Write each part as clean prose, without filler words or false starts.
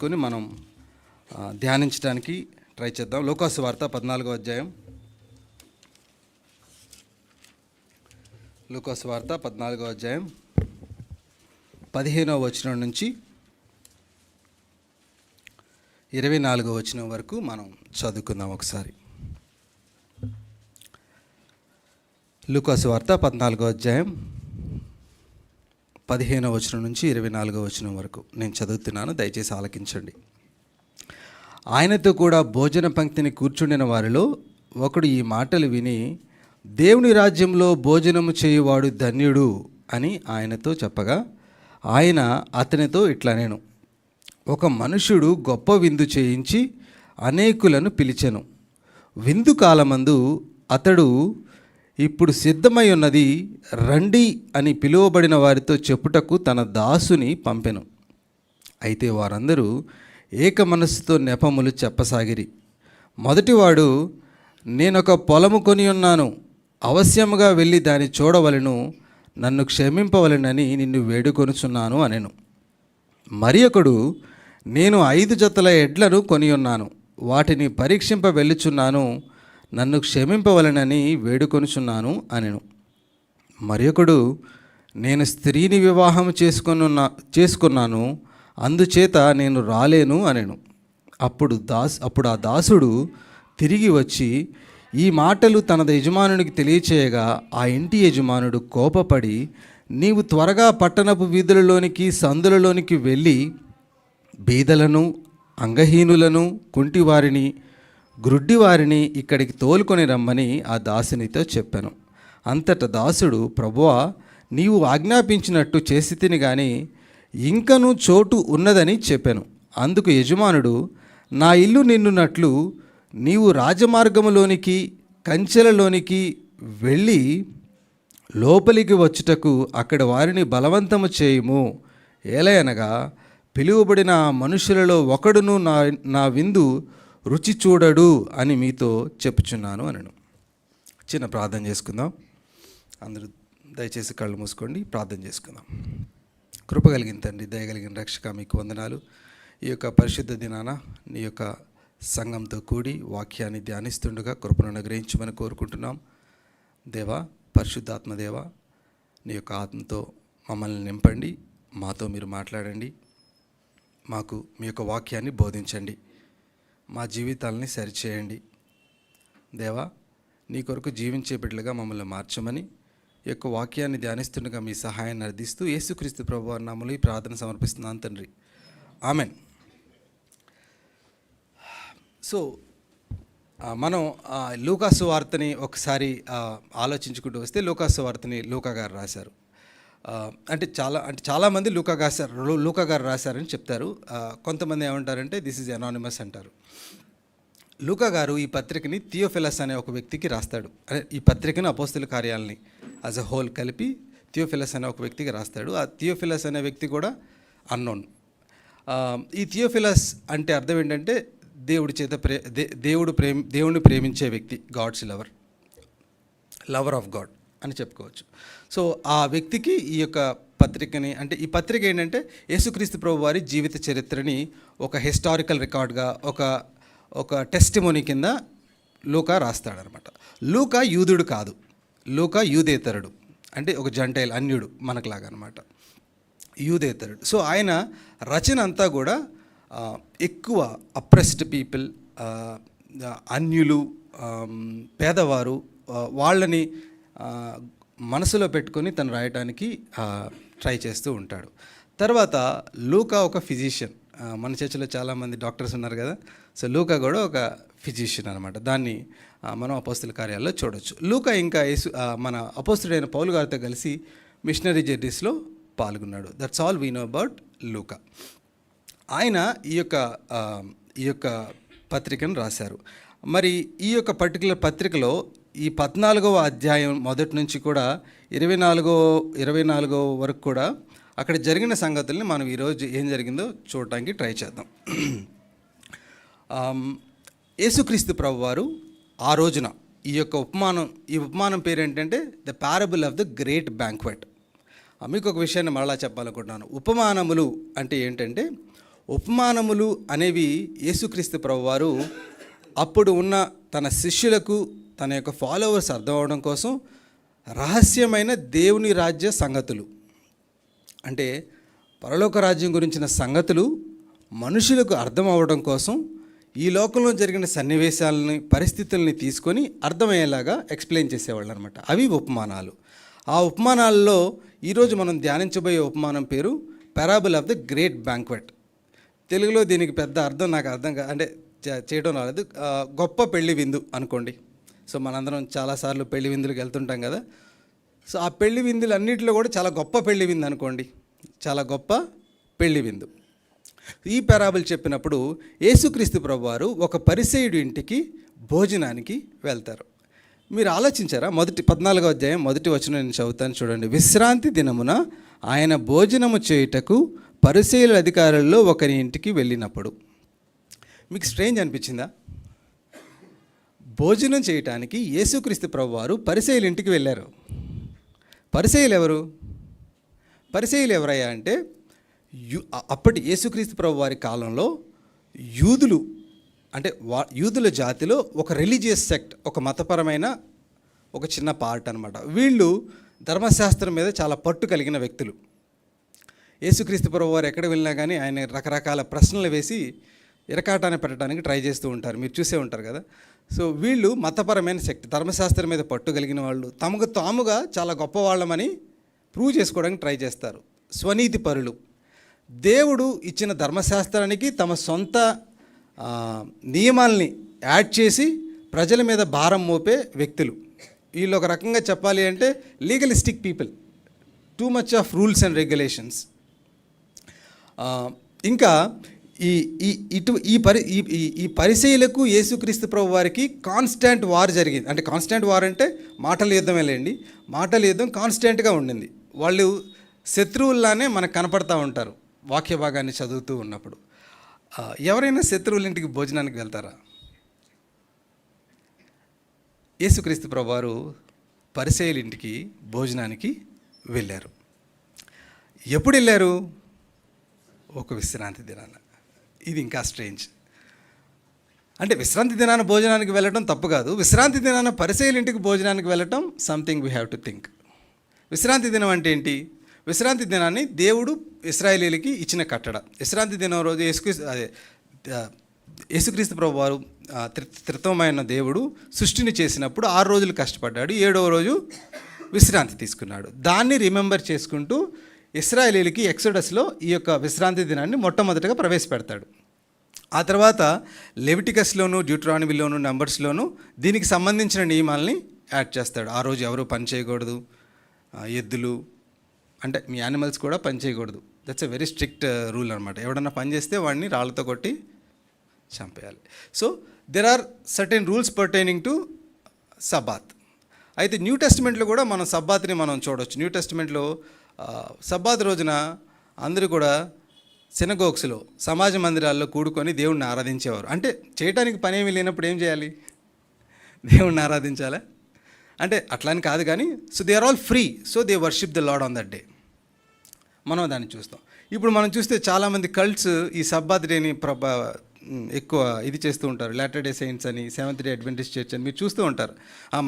కొని మనం ధ్యానించడానికి ట్రై చేద్దాం. లూకాసు వార్త 14వ అధ్యాయం. లూకాసు వార్త 14వ అధ్యాయం 15వ వచనం నుంచి 24వ వచనం వరకు మనం చదువుకుందాం ఒకసారి. లూకాసు వార్త 14వ అధ్యాయం 15వ వచనం నుంచి 24వ వచనం వరకు నేను చదువుతున్నాను, దయచేసి ఆలకించండి. ఆయనతో కూడా భోజన పంక్తిని కూర్చుండిన వారిలో ఒకడు ఈ మాటలు విని, దేవుని రాజ్యంలో భోజనము చేయువాడు ధన్యుడు అని ఆయనతో చెప్పగా, ఆయన అతనితో ఇట్లా నేను, ఒక మనుష్యుడు గొప్ప విందు చేయించి అనేకులను పిలిచెను. విందు కాలమందు అతడు, ఇప్పుడు సిద్ధమై ఉన్నది, రండి అని పిలువబడిన వారితో చెప్పుటకు తన దాసుని పంపెను. అయితే వారందరూ ఏక మనస్సుతో నెపములు చెప్పసాగిరి. మొదటివాడు, నేనొక పొలము కొని ఉన్నాను, అవశ్యముగా వెళ్ళి దాన్ని చూడవలెను, నన్ను క్షమింపవలెనని నిన్ను వేడుకొనుచున్నాను అనెను. మరి ఒకడు, నేను 5 జతల ఎడ్లను కొని ఉన్నాను, వాటిని పరీక్షింప వెళ్ళుచున్నాను, నన్ను క్షమింపవలెనని వేడుకొనుచున్నాను అనెను. మరి ఒకడు, నేను స్త్రీని వివాహం చేసుకున్నాను, అందుచేత నేను రాలేను అనెను. అప్పుడు ఆ దాసుడు తిరిగి వచ్చి ఈ మాటలు తన యజమానునికి తెలియచేయగా, ఆ ఇంటి యజమానుడు కోపపడి, నీవు త్వరగా పట్టణపు వీధులలోనికి సందులలోనికి వెళ్ళి బీదలను, అంగహీనులను, కుంటివారిని, గ్రుడ్డివారిని ఇక్కడికి తోలుకొని రమ్మని ఆ దాసునితో చెప్పాను. అంతటా దాసుడు, ప్రభువా, నీవు ఆజ్ఞాపించినట్టు చేసి తిని గాని ఇంకనూ చోటు ఉన్నదని చెప్పాను. అందుకు యజమానుడు, నా ఇల్లు నిన్నున్నట్లు నీవు రాజమార్గములోనికి, కంచెలలోనికి వెళ్ళి లోపలికి వచ్చుటకు అక్కడ వారిని బలవంతము చేయుము. ఏలయనగా పిలువబడిన మనుషులలో ఒకడును నా విందు రుచి చూడడు అని మీతో చెప్పుచున్నాను అనను. చిన్న ప్రార్థన చేసుకుందాం. అందరూ దయచేసి కళ్ళు మూసుకోండి, ప్రార్థన చేసుకుందాం. కృప కలిగిన తండ్రి, దయగలిగిన రక్షక, మీకు వందనాలు. ఈ యొక్క పరిశుద్ధ దినాన నీ యొక్క సంఘంతో కూడి వాక్యాన్ని ధ్యానిస్తుండగా కృపను అనుగ్రహించమని కోరుకుంటున్నాం. దేవా, పరిశుద్ధాత్మ దేవా, నీ యొక్క ఆత్మతో మమ్మల్ని నింపండి, మాతో మీరు మాట్లాడండి, మాకు మీ యొక్క వాక్యాన్ని బోధించండి, మా జీవితాలని సరిచేయండి. దేవా, నీ కొరకు జీవించే బిడ్డలుగా మమ్మల్ని మార్చమని ఈ యొక్క వాక్యాన్ని ధ్యానిస్తుండగా మీ సహాయాన్ని అర్థిస్తూ యేసుక్రీస్తు ప్రభువారి నామములో ఈ ప్రార్థన సమర్పిస్తున్నాను తండ్రి, ఆమెన్. సో మనం లూకాసు వార్తని ఒకసారి ఆలోచించుకుంటూ వస్తే, లూకాసు వార్తని లూకా గారు రాశారు. చాలామంది లూకా గారు రాశారని చెప్తారు. కొంతమంది ఏమంటారంటే దిస్ ఈజ్ అనానిమస్ అంటారు. లూకా గారు ఈ పత్రికని థియోఫిలస్ అనే ఒక వ్యక్తికి రాస్తాడు. ఈ పత్రికను అపోస్తుల కార్యాలని యాజ్ అ హోల్ కలిపి థియోఫిలస్ అనే ఒక వ్యక్తికి రాస్తాడు. ఆ థియోఫిలస్ అనే వ్యక్తి కూడా అన్నోన్. ఈ థియోఫిలస్ అంటే అర్థం ఏంటంటే దేవుడిని ప్రేమించే వ్యక్తి, గాడ్స్ లవర్ ఆఫ్ గాడ్ అని చెప్పుకోవచ్చు. సో ఆ వ్యక్తికి ఈ యొక్క పత్రికని, అంటే ఈ పత్రిక ఏంటంటే యేసుక్రీస్తు ప్రభు వారి జీవిత చరిత్రని ఒక హిస్టారికల్ రికార్డ్గా, ఒక టెస్టిమోనీ కింద లూకా రాస్తాడనమాట. లూకా యూదుడు కాదు, లూకా యూదేతరుడు, అంటే ఒక జంటైల్, అన్యుడు మనకులాగా అనమాట, యూదేతరుడు. సో ఆయన రచన అంతా కూడా ఎక్కువ అప్రెస్డ్ పీపుల్, అన్యులు, పేదవారు, వాళ్ళని మనసులో పెట్టుకొని తను రాయటానికి ట్రై చేస్తూ ఉంటాడు. తర్వాత లూకా ఒక ఫిజిషియన్. మన చర్చిలో చాలామంది డాక్టర్స్ ఉన్నారు కదా, సో లూకా కూడా ఒక ఫిజిషియన్ అనమాట. దాన్ని మనం అపోస్తుల కార్యాల్లో చూడొచ్చు. లూకా ఇంకా మన అపోస్తుడైన పౌలు గారితో కలిసి మిషనరీ జర్నీస్లో పాల్గొన్నాడు. That's all we know about Luke. ఆయన ఈ యొక్క పత్రికను రాశారు. మరి ఈ యొక్క పర్టికులర్ పత్రికలో ఈ 14వ అధ్యాయం మొదటి నుంచి కూడా 24వ వరకు కూడా అక్కడ జరిగిన సంగతుల్ని మనం ఈరోజు ఏం జరిగిందో చూడటానికి ట్రై చేద్దాం. యేసుక్రీస్తు ప్రభు వారు ఆ రోజున ఈ ఉపమానం పేరు ఏంటంటే the parable of the great banquet. మీకు ఒక విషయాన్ని మరలా చెప్పాలనుకుంటున్నాను. ఉపమానములు అంటే ఏంటంటే ఉపమానములు అనేవి యేసుక్రీస్తు ప్రభువారు అప్పుడు ఉన్న తన శిష్యులకు, తన యొక్క ఫాలోవర్స్ అర్థం అవడం కోసం రహస్యమైన దేవుని రాజ్య సంగతులు, అంటే పరలోక రాజ్యం గురించిన సంగతులు మనుషులకు అర్థం అవ్వడం కోసం ఈ లోకంలో జరిగిన సన్నివేశాలని, పరిస్థితుల్ని తీసుకొని అర్థమయ్యేలాగా ఎక్స్ప్లెయిన్ చేసేవాళ్ళు అనమాట. అవి ఉపమానాలు. ఆ ఉపమానాల్లో ఈరోజు మనం ధ్యానించబోయే ఉపమానం పేరు parable of the great banquet. తెలుగులో దీనికి పెద్ద అర్థం నాకు అంటే చేయడం రాలేదు. గొప్ప పెళ్లి విందు అనుకోండి. సో మనందరం చాలాసార్లు పెళ్లి విందులకు వెళ్తుంటాం కదా. సో ఆ పెళ్లి విందులు అన్నింటిలో కూడా చాలా గొప్ప పెళ్లి విందు అనుకోండి, చాలా గొప్ప పెళ్లి విందు. ఈ పారాబుల్ చెప్పినప్పుడు యేసుక్రీస్తు ప్రభువారు ఒక పరిసయ్యుడి ఇంటికి భోజనానికి వెళ్తారు. మీరు ఆలోచించారా? 14వ అధ్యాయం 1వ వచనం నేను చదువుతాను, చూడండి. విశ్రాంతి దినమున ఆయన భోజనము చేయుటకు పరిసయ్యుల అధికారుల్లో ఒకరి ఇంటికి వెళ్ళినప్పుడు. మీకు స్ట్రేంజ్ అనిపించిందా? భోజనం చేయటానికి యేసుక్రీస్తు ప్రభువారు పరిసయ్యుల ఇంటికి వెళ్ళారు. పరిసయ్యులు ఎవరు? పరిసయ్యులు ఎవరయ్యా అంటే అప్పటి యేసుక్రీస్తు ప్రభువారి కాలంలో యూదులు, అంటే యూదుల జాతిలో ఒక రిలీజియస్ సెక్ట్, ఒక మతపరమైన ఒక చిన్న పార్ట్ అనమాట. వీళ్ళు ధర్మశాస్త్రం మీద చాలా పట్టు కలిగిన వ్యక్తులు. యేసుక్రీస్తు ప్రభువారు ఎక్కడ వెళ్ళినా కానీ ఆయన రకరకాల ప్రశ్నలు వేసి ఇరకాటాన్ని పెట్టడానికి ట్రై చేస్తూ ఉంటారు. మీరు చూసే ఉంటారు కదా. సో వీళ్ళు మతపరమైన శక్తి, ధర్మశాస్త్రం మీద పట్టు కలిగిన వాళ్ళు, తమకు తాముగా చాలా గొప్పవాళ్ళమని ప్రూవ్ చేసుకోవడానికి ట్రై చేస్తారు. స్వనీతి పరులు. దేవుడు ఇచ్చిన ధర్మశాస్త్రానికి తమ సొంత నియమాల్ని యాడ్ చేసి ప్రజల మీద భారం మోపే వ్యక్తులు. వీళ్ళు ఒక రకంగా చెప్పాలి అంటే legalistic people, too much of rules and regulations. ఇంకా ఈ పరిసయ్యులకు యేసుక్రీస్తు ప్రభు వారికి కాన్స్టాంట్ వార్ జరిగింది. అంటే కాన్స్టాంట్ వార్ అంటే మాటల యుద్ధమే లేండి, మాటల యుద్ధం కాన్స్టాంట్గా ఉండింది. వాళ్ళు శత్రువుల్లానే మనకు కనపడతా ఉంటారు వాక్య భాగాన్ని చదువుతూ ఉన్నప్పుడు. ఎవరైనా శత్రువుల ఇంటికి భోజనానికి వెళ్తారా? యేసుక్రీస్తు ప్రభువారు పరిసయ్యుల ఇంటికి భోజనానికి వెళ్ళారు. ఎప్పుడు వెళ్ళారు? ఒక విశ్రాంతి దినాన. ఇది ఇంకా స్ట్రేంజ్. అంటే విశ్రాంతి దినాన భోజనానికి వెళ్ళటం తప్పు కాదు. విశ్రాంతి దినాన పరిసయ్యుల ఇంటికి భోజనానికి వెళ్ళటం something we have to think. విశ్రాంతి దినం అంటే ఏంటి? విశ్రాంతి దినాన్ని దేవుడు ఇశ్రాయేలీలకి ఇచ్చిన కట్టడ. విశ్రాంతి దినం రోజు యేసుక్రీస్తు ప్రభువారు త్రిత్వమైన దేవుడు సృష్టిని చేసినప్పుడు 6 రోజులు కష్టపడ్డాడు, 7వ రోజు విశ్రాంతి తీసుకున్నాడు. దాన్ని రిమెంబర్ చేసుకుంటూ ఇశ్రాయేలీలకి ఎక్సోడస్లో ఈ యొక్క విశ్రాంతి దినాన్ని మొట్టమొదటిగా ప్రవేశపెడతాడు. ఆ తర్వాత లెవిటికస్లోను, డ్యూటరానమీలోను, నంబర్స్లోను దీనికి సంబంధించిన నియమాలని యాడ్ చేస్తాడు. ఆ రోజు ఎవరు పని చేయకూడదు, ఎద్దులు అంటే మీ యానిమల్స్ కూడా పని చేయకూడదు. That's a very strict rule అనమాట. ఎవడన్నా పని చేస్తే వాడిని రాళ్ళతో కొట్టి చంపేయాలి. So there are certain rules pertaining to Sabbath. అయితే న్యూ టెస్టిమెంట్లో కూడా మనం సబ్బాత్ని మనం చూడవచ్చు. న్యూ టెస్టిమెంట్లో సబ్బాత్ రోజున అందరూ కూడా సినగోగ్స్లో, సమాజ మందిరాల్లో కూడుకొని దేవుణ్ణి ఆరాధించేవారు. అంటే చేయడానికి పని ఏమీ లేనప్పుడు ఏం చేయాలి? దేవుణ్ణి ఆరాధించాలా? అంటే అట్లని కాదు కానీ, so they are all free, so they worship the lord on that day. మనం దాన్ని చూస్తాం. ఇప్పుడు మనం చూస్తే చాలామంది కల్ట్స్ ఈ సబ్బాత్ డేని ఎక్కువ ఇది చేస్తూ ఉంటారు. లాటర్ డే సెయింట్స్ అని, సెవెంత్ డే అడ్వెంటిస్ట్ చర్చ్ అని మీరు చూస్తూ ఉంటారు.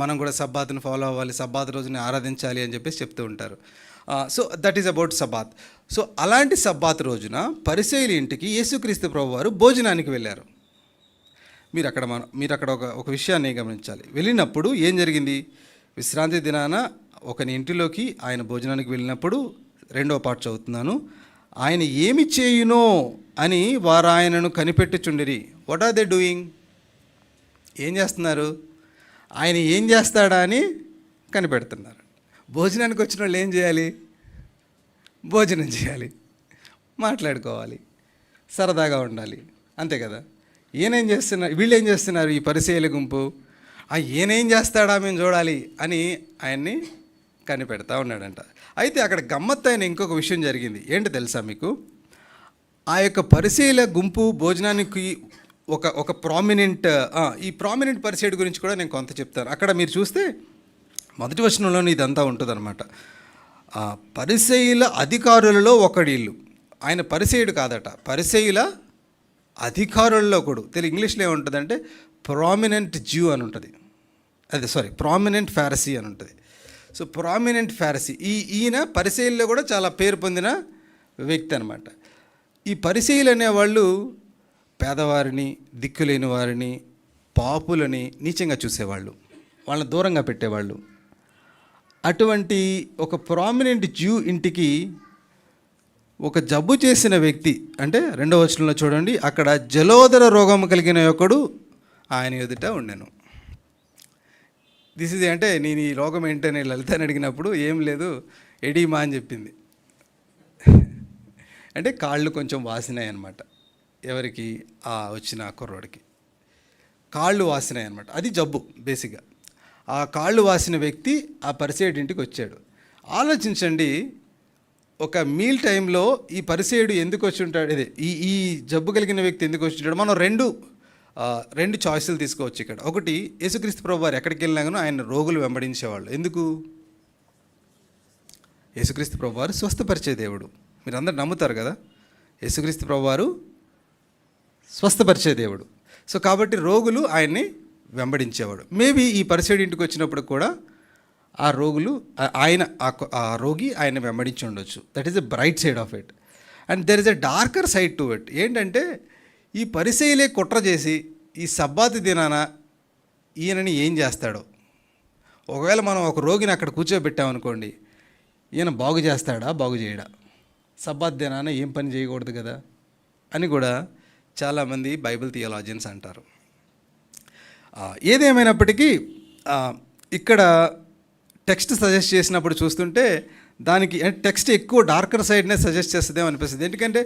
మనం కూడా సబ్బాత్ని ఫాలో అవ్వాలి, సబ్బాత్ రోజుని ఆరాధించాలి అని చెప్పేసి చెప్తూ ఉంటారు. So that is about Sabbath. So అలాంటి సబ్బాత్ రోజున పరిసయ్యుల ఇంటికి యేసుక్రీస్తు ప్రభువారు భోజనానికి వెళ్ళారు. మీరు అక్కడ ఒక విషయాన్ని గమనించాలి. వెళ్ళినప్పుడు ఏం జరిగింది? విశ్రాంతి దినాన ఒకని ఇంటిలోకి ఆయన భోజనానికి వెళ్ళినప్పుడు, 2వ పార్ట్ చదువుతున్నాను. ఆయన ఏమి చేయునో అని వారు ఆయనను కనిపెట్టుచుండిరి. What are they doing? ఏం చేస్తున్నారు? ఆయన ఏం చేస్తాడా అని కనిపెడుతున్నారు. భోజనానికి వచ్చిన వాళ్ళు ఏం చేయాలి? భోజనం చేయాలి, మాట్లాడుకోవాలి, సరదాగా ఉండాలి, అంతే కదా. ఈయనేం చేస్తున్నారు, వీళ్ళు ఏం చేస్తున్నారు? ఈ పరిసయ్యుల గుంపు ఈయనేం చేస్తాడా మేము చూడాలి అని ఆయన్ని కనిపెడతా ఉన్నాడంట. అయితే అక్కడ గమ్మత్తైన ఇంకొక విషయం జరిగింది. ఏంటి తెలుసా మీకు? ఆ యొక్క పరిసయ్యుల గుంపు భోజనానికి ఒక ప్రామినెంట్, ఈ ప్రామినెంట్ పరిసయ్యుడి గురించి కూడా నేను కొంత చెప్తాను. అక్కడ మీరు చూస్తే 1వ వచనంలోనే ఇదంతా ఉంటుందన్నమాట. పరిసయ్యుల అధికారులలో ఒకడు వీళ్ళు. ఆయన పరిసయ్యుడు కాదట, పరిసయ్యుల అధికారుల్లో కూడా. తెలుగు ఇంగ్లీష్లో ఏముంటుందంటే ప్రామినెంట్ జ్యూ అని ఉంటుంది, ప్రామినెంట్ ఫారసీ అని ఉంటుంది. సో ప్రామినెంట్ ఫారసీ, ఈయన పరిసయ్యుల్లో కూడా చాలా పేరు పొందిన వ్యక్తి అనమాట. ఈ పరిసయ్యులు అనేవాళ్ళు పేదవారిని, దిక్కులేని వారిని, పాపులని నీచంగా చూసేవాళ్ళు, వాళ్ళని దూరంగా పెట్టేవాళ్ళు. అటువంటి ఒక ప్రామినెంట్ జ్యూ ఇంటికి ఒక జబ్బు చేసిన వ్యక్తి, అంటే 2వ వచనంలో చూడండి, అక్కడ జలోదర రోగం కలిగిన ఒకడు ఆయన ఎదుట ఉండెను. దిస్ ఇస్ అంటే నేను ఈ రోగం ఏంటని లలితని అడిగినప్పుడు ఏం లేదు, ఎడీమా అని చెప్పింది. అంటే కాళ్ళు కొంచెం వాసినాయి అనమాట. ఎవరికి? వచ్చిన కుర్రోడికి కాళ్ళు వాసినాయి అనమాట. అది జబ్బు బేసిక్గా. ఆ కాళ్ళు వాసిన వ్యక్తి ఆ పరిసయ్యుడి ఇంటికి వచ్చాడు. ఆలోచించండి, ఒక మీల్ టైంలో ఈ పరిసయ్యుడు ఎందుకు వచ్చి ఉంటాడు, ఇదే ఈ జబ్బు కలిగిన వ్యక్తి ఎందుకు వచ్చి ఉంటాడు? మనం రెండు చాయిస్లు తీసుకోవచ్చు ఇక్కడ. ఒకటి, యేసుక్రీస్తు ప్రభు వారు ఎక్కడికి వెళ్ళినా కానీ ఆయన రోగులు వెంబడించేవాళ్ళు. ఎందుకు? యేసుక్రీస్తు ప్రభు వారు స్వస్థపరిచే దేవుడు. మీరు అందరు నమ్ముతారు కదా, యేసుక్రీస్తు ప్రభు వారు స్వస్థపరిచే దేవుడు. సో కాబట్టి రోగులు ఆయన్ని వెంబడించేవాడు. మేబీ ఈ పరిసయ్యుడి ఇంటికి వచ్చినప్పుడు కూడా ఆ రోగులు ఆ రోగి ఆయన వెంబడించి ఉండొచ్చు. That is a bright side of it. And there is a darker side to it. ఏంటంటే ఈ పరిసయ్యులే కుట్ర చేసి ఈ సబ్బాతు దినాన ఈయనని ఏం చేస్తాడో. ఒకవేళ మనం ఒక రోగిని అక్కడ కూర్చోబెట్టామనుకోండి, ఈయన బాగు చేస్తాడా, బాగు చేయడా? సబ్బాతు దినాన ఏం పని చేయకూడదు కదా అని కూడా చాలామంది బైబిల్ థియాలజియన్స్ అంటారు. ఏదేమైనప్పటికీ ఇక్కడ టెక్స్ట్ సజెస్ట్ చేసినప్పుడు చూస్తుంటే దానికి టెక్స్ట్ ఎక్కువ డార్కర్ సైడ్నే సజెస్ట్ చేస్తుందేమో అనిపిస్తుంది. ఎందుకంటే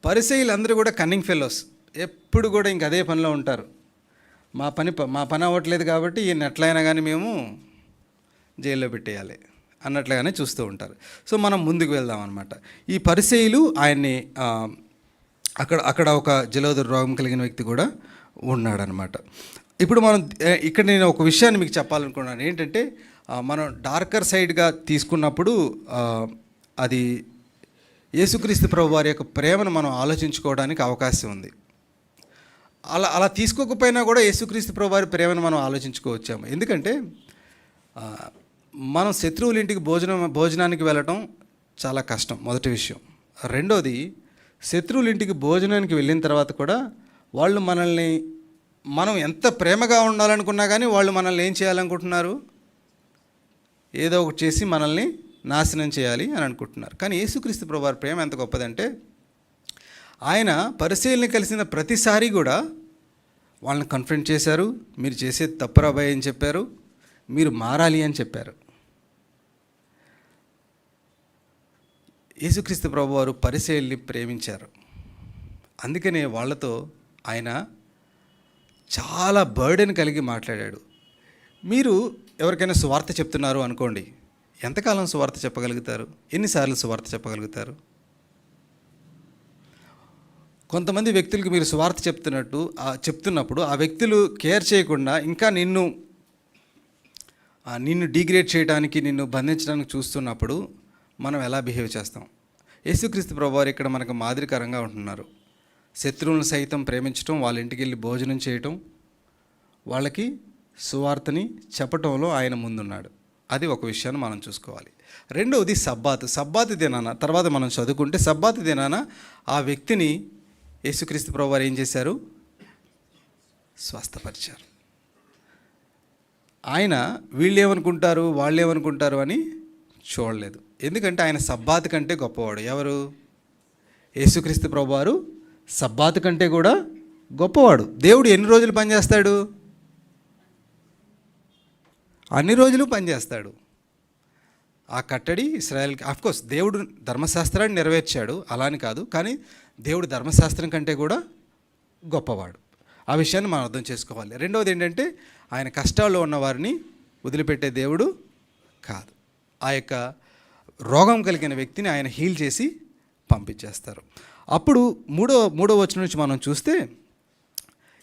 పరిసయ్యులు అందరూ కూడా కన్నింగ్ ఫెలోస్, ఎప్పుడు కూడా ఇంక అదే పనిలో ఉంటారు. మా పని అవ్వట్లేదు కాబట్టి ఈయన ఎట్లయినా కానీ మేము జైల్లో పెట్టేయాలి అన్నట్లుగానే చూస్తూ ఉంటారు. సో మనం ముందుకు వెళ్దాం అనమాట. ఈ పరిసయ్యులు ఆయన్ని అక్కడ ఒక జలోదర రోగం కలిగిన వ్యక్తి కూడా ఉన్నాడనమాట. ఇప్పుడు మనం ఇక్కడ నేను ఒక విషయాన్ని మీకు చెప్పాలనుకున్నాను. ఏంటంటే మనం డార్కర్ సైడ్గా తీసుకున్నప్పుడు అది యేసుక్రీస్తు ప్రభు వారి యొక్క ప్రేమను మనం ఆలోచించుకోవడానికి అవకాశం ఉంది. అలా తీసుకోకపోయినా కూడా యేసుక్రీస్తు ప్రభు వారి ప్రేమను మనం ఆలోచించుకోవచ్చాము. ఎందుకంటే మనం శత్రువుల ఇంటికి భోజనానికి వెళ్ళటం చాలా కష్టం, మొదటి విషయం. రెండోది, శత్రువుల ఇంటికి భోజనానికి వెళ్ళిన తర్వాత కూడా వాళ్ళు మనం ఎంత ప్రేమగా ఉండాలనుకున్నా కానీ వాళ్ళు మనల్ని ఏం చేయాలనుకుంటున్నారు? ఏదో ఒకటి చేసి మనల్ని నాశనం చేయాలి అని అనుకుంటున్నారు. కానీ యేసుక్రీస్తు ప్రభు వారి ప్రేమ ఎంత గొప్పదంటే ఆయన పరిసయ్యుల్ని కలిసిన ప్రతిసారి కూడా వాళ్ళని కన్ఫ్రంట్ చేశారు. మీరు చేసేది తప్పురా భయ్ అని చెప్పారు, మీరు మారాలి అని చెప్పారు. యేసుక్రీస్తు ప్రభు వారు పరిసయ్యుల్ని ప్రేమించారు. అందుకనే వాళ్ళతో ఆయన చాలా బర్డెన్ కలిగి మాట్లాడాడు. మీరు ఎవరికైనా సువార్త చెప్తున్నారు అనుకోండి, ఎంతకాలం సువార్త చెప్పగలుగుతారు? ఎన్నిసార్లు సువార్త చెప్పగలుగుతారు? కొంతమంది వ్యక్తులకి మీరు సువార్త చెప్తున్నప్పుడు ఆ వ్యక్తులు కేర్ చేయకుండా ఇంకా నిన్ను డిగ్రేడ్ చేయడానికి, నిన్ను బంధించడానికి చూస్తున్నప్పుడు మనం ఎలా బిహేవ్ చేస్తాం? యేసుక్రీస్తు ప్రభువారు ఇక్కడ మనకు మాదిరికరంగా ఉంటున్నారు. శత్రువులను సైతం ప్రేమించడం, వాళ్ళ ఇంటికి వెళ్ళి భోజనం చేయటం, వాళ్ళకి సువార్తని చెప్పటంలో ఆయన ముందున్నాడు. అది ఒక విషయాన్ని మనం చూసుకోవాలి. రెండవది సబ్బాతు దినాన, తర్వాత మనం చదువుకుంటే సబ్బాతు దినాన ఆ వ్యక్తిని యేసుక్రీస్తు ప్రభువారు ఏం చేశారు? స్వస్థపరిచారు. ఆయన వీళ్ళేమనుకుంటారు వాళ్ళేమనుకుంటారు అని చూడలేదు. ఎందుకంటే ఆయన సబ్బాతు కంటే గొప్పవాడు. ఎవరు? యేసుక్రీస్తు ప్రభువారు సబ్బాతు కంటే కూడా గొప్పవాడు. దేవుడు ఎన్ని రోజులు పనిచేస్తాడు? అన్ని రోజులు పనిచేస్తాడు. ఆ కట్టడి ఇశ్రాయేల్కి, ఆఫ్కోర్స్ దేవుడు ధర్మశాస్త్రాన్ని నెరవేర్చాడు, అలా అని కాదు, కానీ దేవుడు ధర్మశాస్త్రం కంటే కూడా గొప్పవాడు. ఆ విషయాన్ని మనం అర్థం చేసుకోవాలి. రెండవది ఏంటంటే ఆయన కష్టాల్లో ఉన్న వారిని వదిలిపెట్టే దేవుడు కాదు. ఆ యొక్క రోగం కలిగిన వ్యక్తిని ఆయన హీల్ చేసి పంపించేస్తారు. అప్పుడు మూడో వచనం నుంచి మనం చూస్తే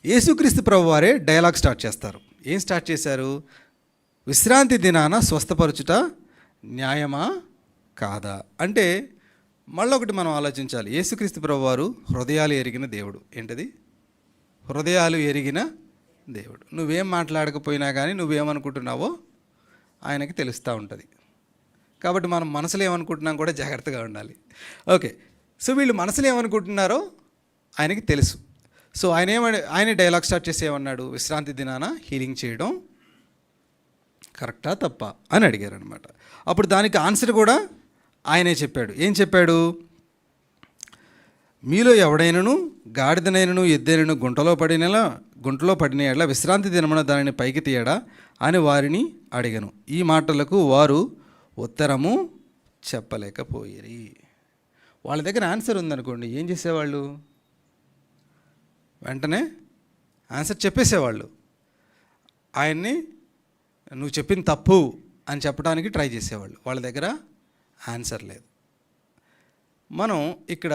యేసుక్రీస్తు ప్రభువారే డైలాగ్ స్టార్ట్ చేస్తారు. ఏం స్టార్ట్ చేశారు? విశ్రాంతి దినాన స్వస్థపరచుట న్యాయమా కాదా? అంటే మళ్ళీ ఒకటి మనం ఆలోచించాలి. యేసుక్రీస్తు ప్రభువారు హృదయాలు ఎరిగిన దేవుడు. ఏంటది? హృదయాలు ఎరిగిన దేవుడు. నువ్వేం మాట్లాడకపోయినా కానీ నువ్వేమనుకుంటున్నావో ఆయనకి తెలుస్తూ ఉంటుంది. కాబట్టి మనం మనసులో ఏమనుకుంటున్నాం కూడా జాగ్రత్తగా ఉండాలి. ఓకే, సో వీళ్ళు మనసులో ఏమనుకుంటున్నారో ఆయనకి తెలుసు. సో ఆయన డైలాగ్ స్టార్ట్ చేసి ఏమన్నాడు? విశ్రాంతి దినాన హీలింగ్ చేయడం కరెక్టా తప్ప అని అడిగారు అనమాట. అప్పుడు దానికి ఆన్సర్ కూడా ఆయనే చెప్పాడు. ఏం చెప్పాడు? మీలో ఎవడైనను గాడిదనైనను ఎద్దైనను గుంటలో పడిన ఎడల విశ్రాంతి దినమున దానిని పైకి తీయడా అని వారిని అడిగను. ఈ మాటలకు వారు ఉత్తరము చెప్పలేకపోయిరి. వాళ్ళ దగ్గర ఆన్సర్ ఉందనుకోండి, ఏం చేసేవాళ్ళు? వెంటనే ఆన్సర్ చెప్పేసేవాళ్ళు. ఆయన్ని నువ్వు చెప్పింది తప్పు అని చెప్పడానికి ట్రై చేసేవాళ్ళు. వాళ్ళ దగ్గర ఆన్సర్ లేదు. మనం ఇక్కడ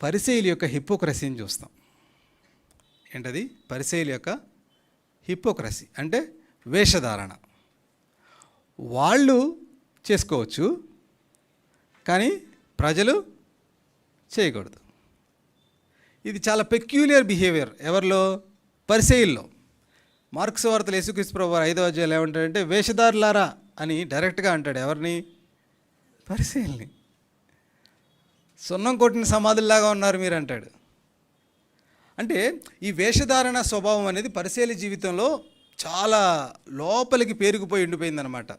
పరిసయ్యుల యొక్క హిపోక్రసీని చూస్తాం. ఏంటది? పరిసయ్యుల యొక్క హిపోక్రసీ అంటే వేషధారణ. వాళ్ళు చేసుకోవచ్చు, కానీ ప్రజలు చేయకూడదు. ఇది చాలా పెక్యూలియర్ బిహేవియర్. ఎవరిలో? పరిసయ్యుల్లో. మార్క్స్ వార్తలు యేసుక్రీస్తు ప్రభువారు 5వ అధ్యాయంలో ఏమంటాడంటే, వేషధారులారా అని డైరెక్ట్గా అంటాడు. ఎవరిని? పరిసయ్యుల్ని. సున్నం కొట్టిన సమాధుల్లాగా ఉన్నారు మీరు అంటాడు. అంటే ఈ వేషధారణ స్వభావం అనేది పరిసయ్యుల జీవితంలో చాలా లోపలికి పేరుకుపోయి ఉండిపోయిందనమాట.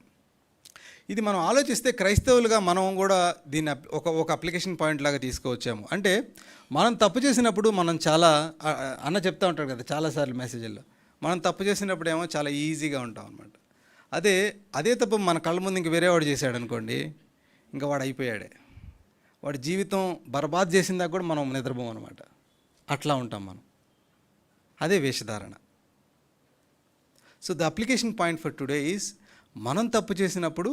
ఇది మనం ఆలోచిస్తే క్రైస్తవులుగా మనం కూడా దీన్ని ఒక అప్లికేషన్ పాయింట్ లాగా తీసుకువచ్చాము. అంటే మనం తప్పు చేసినప్పుడు మనం చాలా అన్న చెప్తూ ఉంటాడు కదా చాలాసార్లు మెసేజ్ల్లో, మనం తప్పు చేసినప్పుడు ఏమో చాలా ఈజీగా ఉంటాం అనమాట. అదే తప్పు మన కళ్ళ ముందు ఇంక వేరేవాడు చేశాడు అనుకోండి, ఇంకా వాడు అయిపోయాడే. వాడి జీవితం బర్బాద్ చేసిందాక కూడా మనం నిద్రపోం అనమాట. అట్లా ఉంటాం మనం. అదే వేషధారణ. So the application point for today is, మనం తప్పు చేసినప్పుడు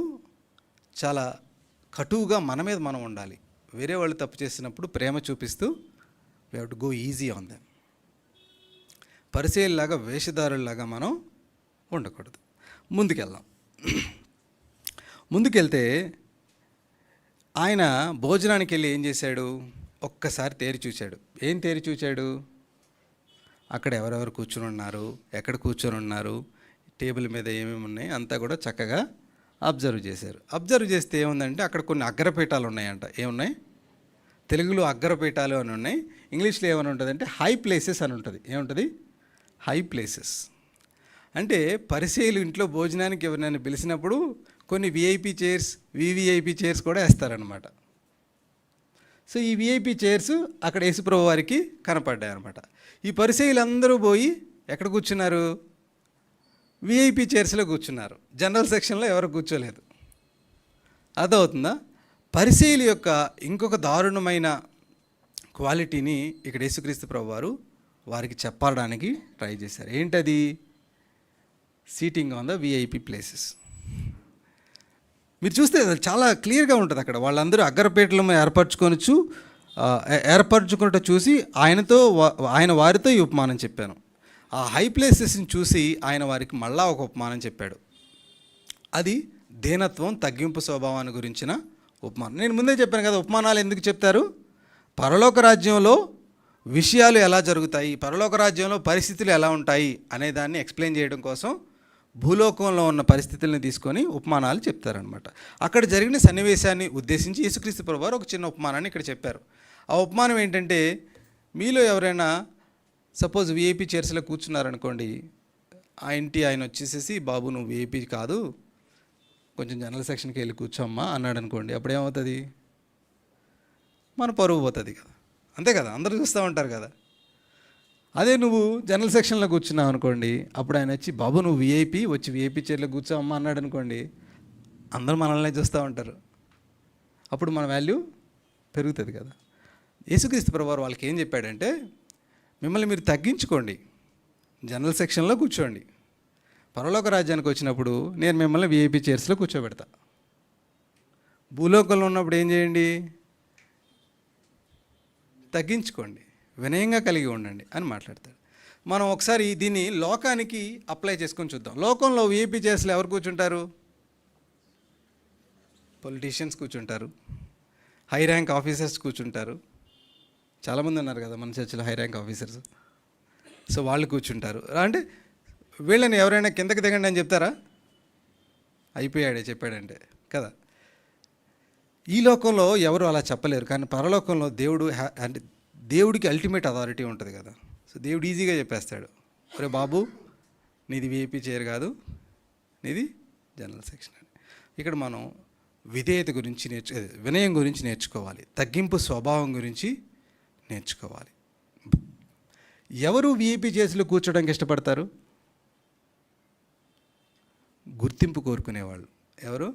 చాలా కటువుగా మన మీద మనం ఉండాలి. వేరే వాళ్ళు తప్పు చేసినప్పుడు ప్రేమ చూపిస్తూ we have to go easy on them. పరిసయ్యుల్లాగా వేషధారుల్లాగా మనం ఉండకూడదు. ముందుకెళ్తే ఆయన భోజనానికి వెళ్ళి ఏం చేశాడు? ఒక్కసారి తేరి చూశాడు. ఏం తేరి చూశాడు? అక్కడ ఎవరెవరు కూర్చుని ఉన్నారు, ఎక్కడ కూర్చొని ఉన్నారు, టేబుల్ మీద ఏమేమి ఉన్నాయి అంతా కూడా చక్కగా అబ్జర్వ్ చేశారు. అబ్జర్వ్ చేస్తే ఏముందంటే అక్కడ కొన్ని అగ్రపీఠాలు ఉన్నాయంట. ఏమున్నాయి? తెలుగులో అగ్రపీఠాలు అని ఉన్నాయి. ఇంగ్లీష్లో ఏమని ఉంటుంది అంటే హై ప్లేసెస్ అని ఉంటుంది. ఏముంటుంది? High places. అంటే పరిసయ్యులు ఇంట్లో భోజనానికి ఎవరినైనా పిలిచినప్పుడు కొన్ని విఐపి చైర్స్, వివిఐపి చైర్స్ కూడా వేస్తారనమాట. సో ఈ విఐపి చైర్స్ అక్కడ యేసుప్రభు వారికి కనపడ్డాయి అనమాట. ఈ పరిసయ్యులందరూ పోయి ఎక్కడ కూర్చున్నారు? విఐపి చైర్స్లో కూర్చున్నారు. జనరల్ సెక్షన్లో ఎవరు కూర్చోలేదు. అర్థమవుతుందా? పరిసయ్యుల యొక్క ఇంకొక దారుణమైన క్వాలిటీని ఇక్కడ యేసుక్రీస్తు ప్రభువారు వారికి చెప్పడానికి ట్రై చేశారు. ఏంటది? Seating on the VIP places. మీరు చూస్తే చాలా క్లియర్గా ఉంటుంది. అక్కడ వాళ్ళందరూ అగ్రపీఠలను ఏర్పరచుకుంటూ చూసి ఆయన వారితో ఈ ఉపమానం చెప్పాను. ఆ హై ప్లేసెస్ని చూసి ఆయన వారికి మళ్ళా ఒక ఉపమానం చెప్పాడు. అది దీనత్వం, తగ్గింపు స్వభావాన్ని గురించిన ఉపమానం. నేను ముందే చెప్పాను కదా, ఉపమానాలు ఎందుకు చెప్తారు? పరలోక రాజ్యంలో విషయాలు ఎలా జరుగుతాయి, పరలోక రాజ్యంలో పరిస్థితులు ఎలా ఉంటాయి అనే దాన్ని ఎక్స్ప్లెయిన్ చేయడం కోసం భూలోకంలో ఉన్న పరిస్థితులను తీసుకొని ఉపమానాలు చెప్తారనమాట. అక్కడ జరిగిన సన్నివేశాన్ని ఉద్దేశించి యేసుక్రీస్తు ప్రభువారు ఒక చిన్న ఉపమానాన్ని ఇక్కడ చెప్పారు. ఆ ఉపమానం ఏంటంటే, మీలో ఎవరైనా సపోజ్ విఐపి చైర్స్లో కూర్చున్నారనుకోండి, ఆ ఇంటి ఆయన వచ్చేసేసి, బాబు నువ్వు విఐపి కాదు, కొంచెం జనరల్ సెక్షన్కి వెళ్ళి కూర్చోమ్మా అన్నాడు అనుకోండి. అప్పుడు ఏమవుతుంది? మన పరువు పోతుంది కదా. అంతే కదా, అందరూ చూస్తూ ఉంటారు కదా. అదే నువ్వు జనరల్ సెక్షన్లో కూర్చున్నావు అనుకోండి, అప్పుడు ఆయన వచ్చి బాబు నువ్వు విఐపి, వచ్చి విఐపి చైర్లో కూర్చోమ్మా అన్నాడు అనుకోండి, అందరూ మనల్ని చూస్తూ ఉంటారు. అప్పుడు మన వాల్యూ పెరుగుతుంది కదా. యేసుక్రీస్తు ప్రభువారు వాళ్ళకి ఏం చెప్పాడంటే, మిమ్మల్ని మీరు తగ్గించుకోండి, జనరల్ సెక్షన్లో కూర్చోండి. పరలోక రాజ్యానికి వచ్చినప్పుడు నేను మిమ్మల్ని విఐపి చైర్స్లో కూర్చోబెడతా. భూలోకంలో ఉన్నప్పుడు ఏం చేయండి? తగ్గించుకోండి, వినయంగా కలిగి ఉండండి అని మాట్లాడతాడు. మనం ఒకసారి దీన్ని లోకానికి అప్లై చేసుకొని చూద్దాం. లోకంలో విఐపి చైర్స్లో ఎవరు కూర్చుంటారు? పొలిటీషియన్స్ కూర్చుంటారు, హై ర్యాంక్ ఆఫీసర్స్ కూర్చుంటారు. చాలామంది ఉన్నారు కదా మన చర్చిలో హై ర్యాంక్ ఆఫీసర్స్. సో వాళ్ళు కూర్చుంటారు. అంటే వీళ్ళని ఎవరైనా కిందకి దిగండి అని చెప్తారా? అయిపోయాడే చెప్పాడంటే కదా. ఈ లోకంలో ఎవరు అలా చెప్పలేరు, కానీ పరలోకంలో దేవుడు అంటే దేవుడికి అల్టిమేట్ అథారిటీ ఉంటుంది కదా. సో దేవుడు ఈజీగా చెప్పేస్తాడు, ఒరే బాబు నీది విఐపీ చైర్ కాదు, నీది జనరల్ సెక్షన్ అని. ఇక్కడ మనం విధేయత గురించి వినయం గురించి నేర్చుకోవాలి, తగ్గింపు స్వభావం గురించి నేర్చుకోవాలి. ఎవరు విఐపీ చైర్స్లో కూర్చోడానికి ఇష్టపడతారు? గుర్తింపు కోరుకునేవాళ్ళు. ఎవరు?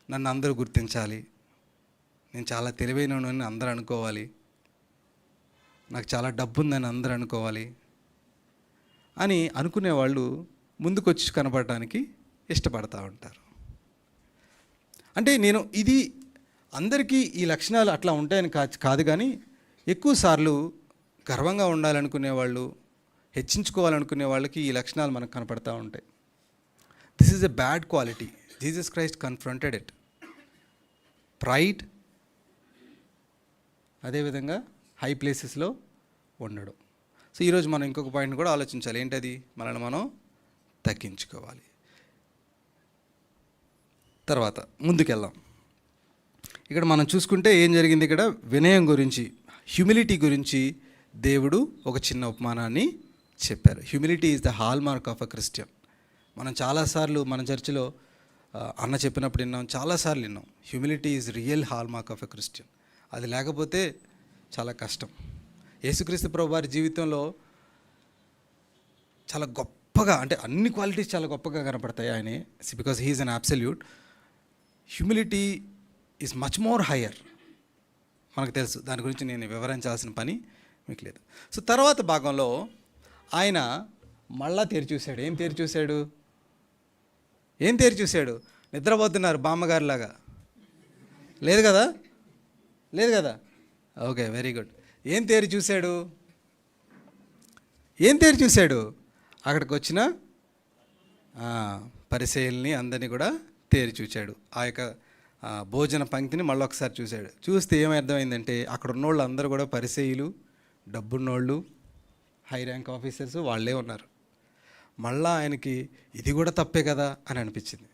నన్ను అందరూ గుర్తించాలి, నేను చాలా తెలివైనని అందరూ అనుకోవాలి, నాకు చాలా డబ్బు ఉందని అందరూ అనుకోవాలి అని అనుకునేవాళ్ళు ముందుకొచ్చి కనపడటానికి ఇష్టపడతా ఉంటారు. అంటే నేను ఇది అందరికీ ఈ లక్షణాలు అట్లా ఉంటాయని కాదు, కానీ ఎక్కువసార్లు గర్వంగా ఉండాలనుకునే వాళ్ళు, హెచ్చించుకోవాలనుకునే వాళ్ళకి ఈ లక్షణాలు మనకు కనపడతా ఉంటాయి. This is a bad quality. Jesus Christ confronted it. Pride, అదేవిధంగా హై ప్లేసెస్లో ఉండడం. సో ఈరోజు మనం ఇంకొక పాయింట్ కూడా ఆలోచించాలి. ఏంటది? మనల్ని మనం తగ్గించుకోవాలి. తర్వాత ముందుకెళ్దాం. ఇక్కడ మనం చూసుకుంటే ఏం జరిగింది, ఇక్కడ వినయం గురించి, హ్యూమిలిటీ గురించి దేవుడు ఒక చిన్న ఉపమానాన్ని చెప్పారు. Humility is the hall mark of a Christian. మనం చాలాసార్లు మన చర్చిలో అన్న చెప్పినప్పుడు విన్నాం, చాలాసార్లు విన్నాం. Humility is real hall mark of a Christian. అది లేకపోతే చాలా కష్టం. యేసుక్రీస్తు ప్రభు వారి జీవితంలో చాలా గొప్పగా, అంటే అన్ని క్వాలిటీస్ చాలా గొప్పగా కనపడతాయి ఆయనే, because he is an absolute. Humility is much more higher. మనకు తెలుసు, దాని గురించి నేను వివరించాల్సిన పని మీకు లేదు. సో తర్వాత భాగంలో ఆయన మళ్ళా తెరిచూశాడు. ఏం తెరిచూశాడు? నిద్రపోతున్నారు బామ్మగారిలాగా? లేదు కదా, లేదు కదా. Okay, very good. ఏం తెరిచూశాడు? అక్కడికి వచ్చిన పరిసయ్యుల్ని అందరినీ కూడా తెరిచూశాడు. ఆ యొక్క భోజన పంక్తిని మళ్ళీ ఒకసారి చూశాడు. చూస్తే ఏమర్థమైందంటే అక్కడ ఉన్నోళ్ళు అందరూ కూడా పరిసయ్యులు, డబ్బున్నోళ్ళు, హై ర్యాంక్ ఆఫీసర్స్ వాళ్ళే ఉన్నారు. మళ్ళా ఆయనకి ఇది కూడా తప్పే కదా అని అనిపించింది.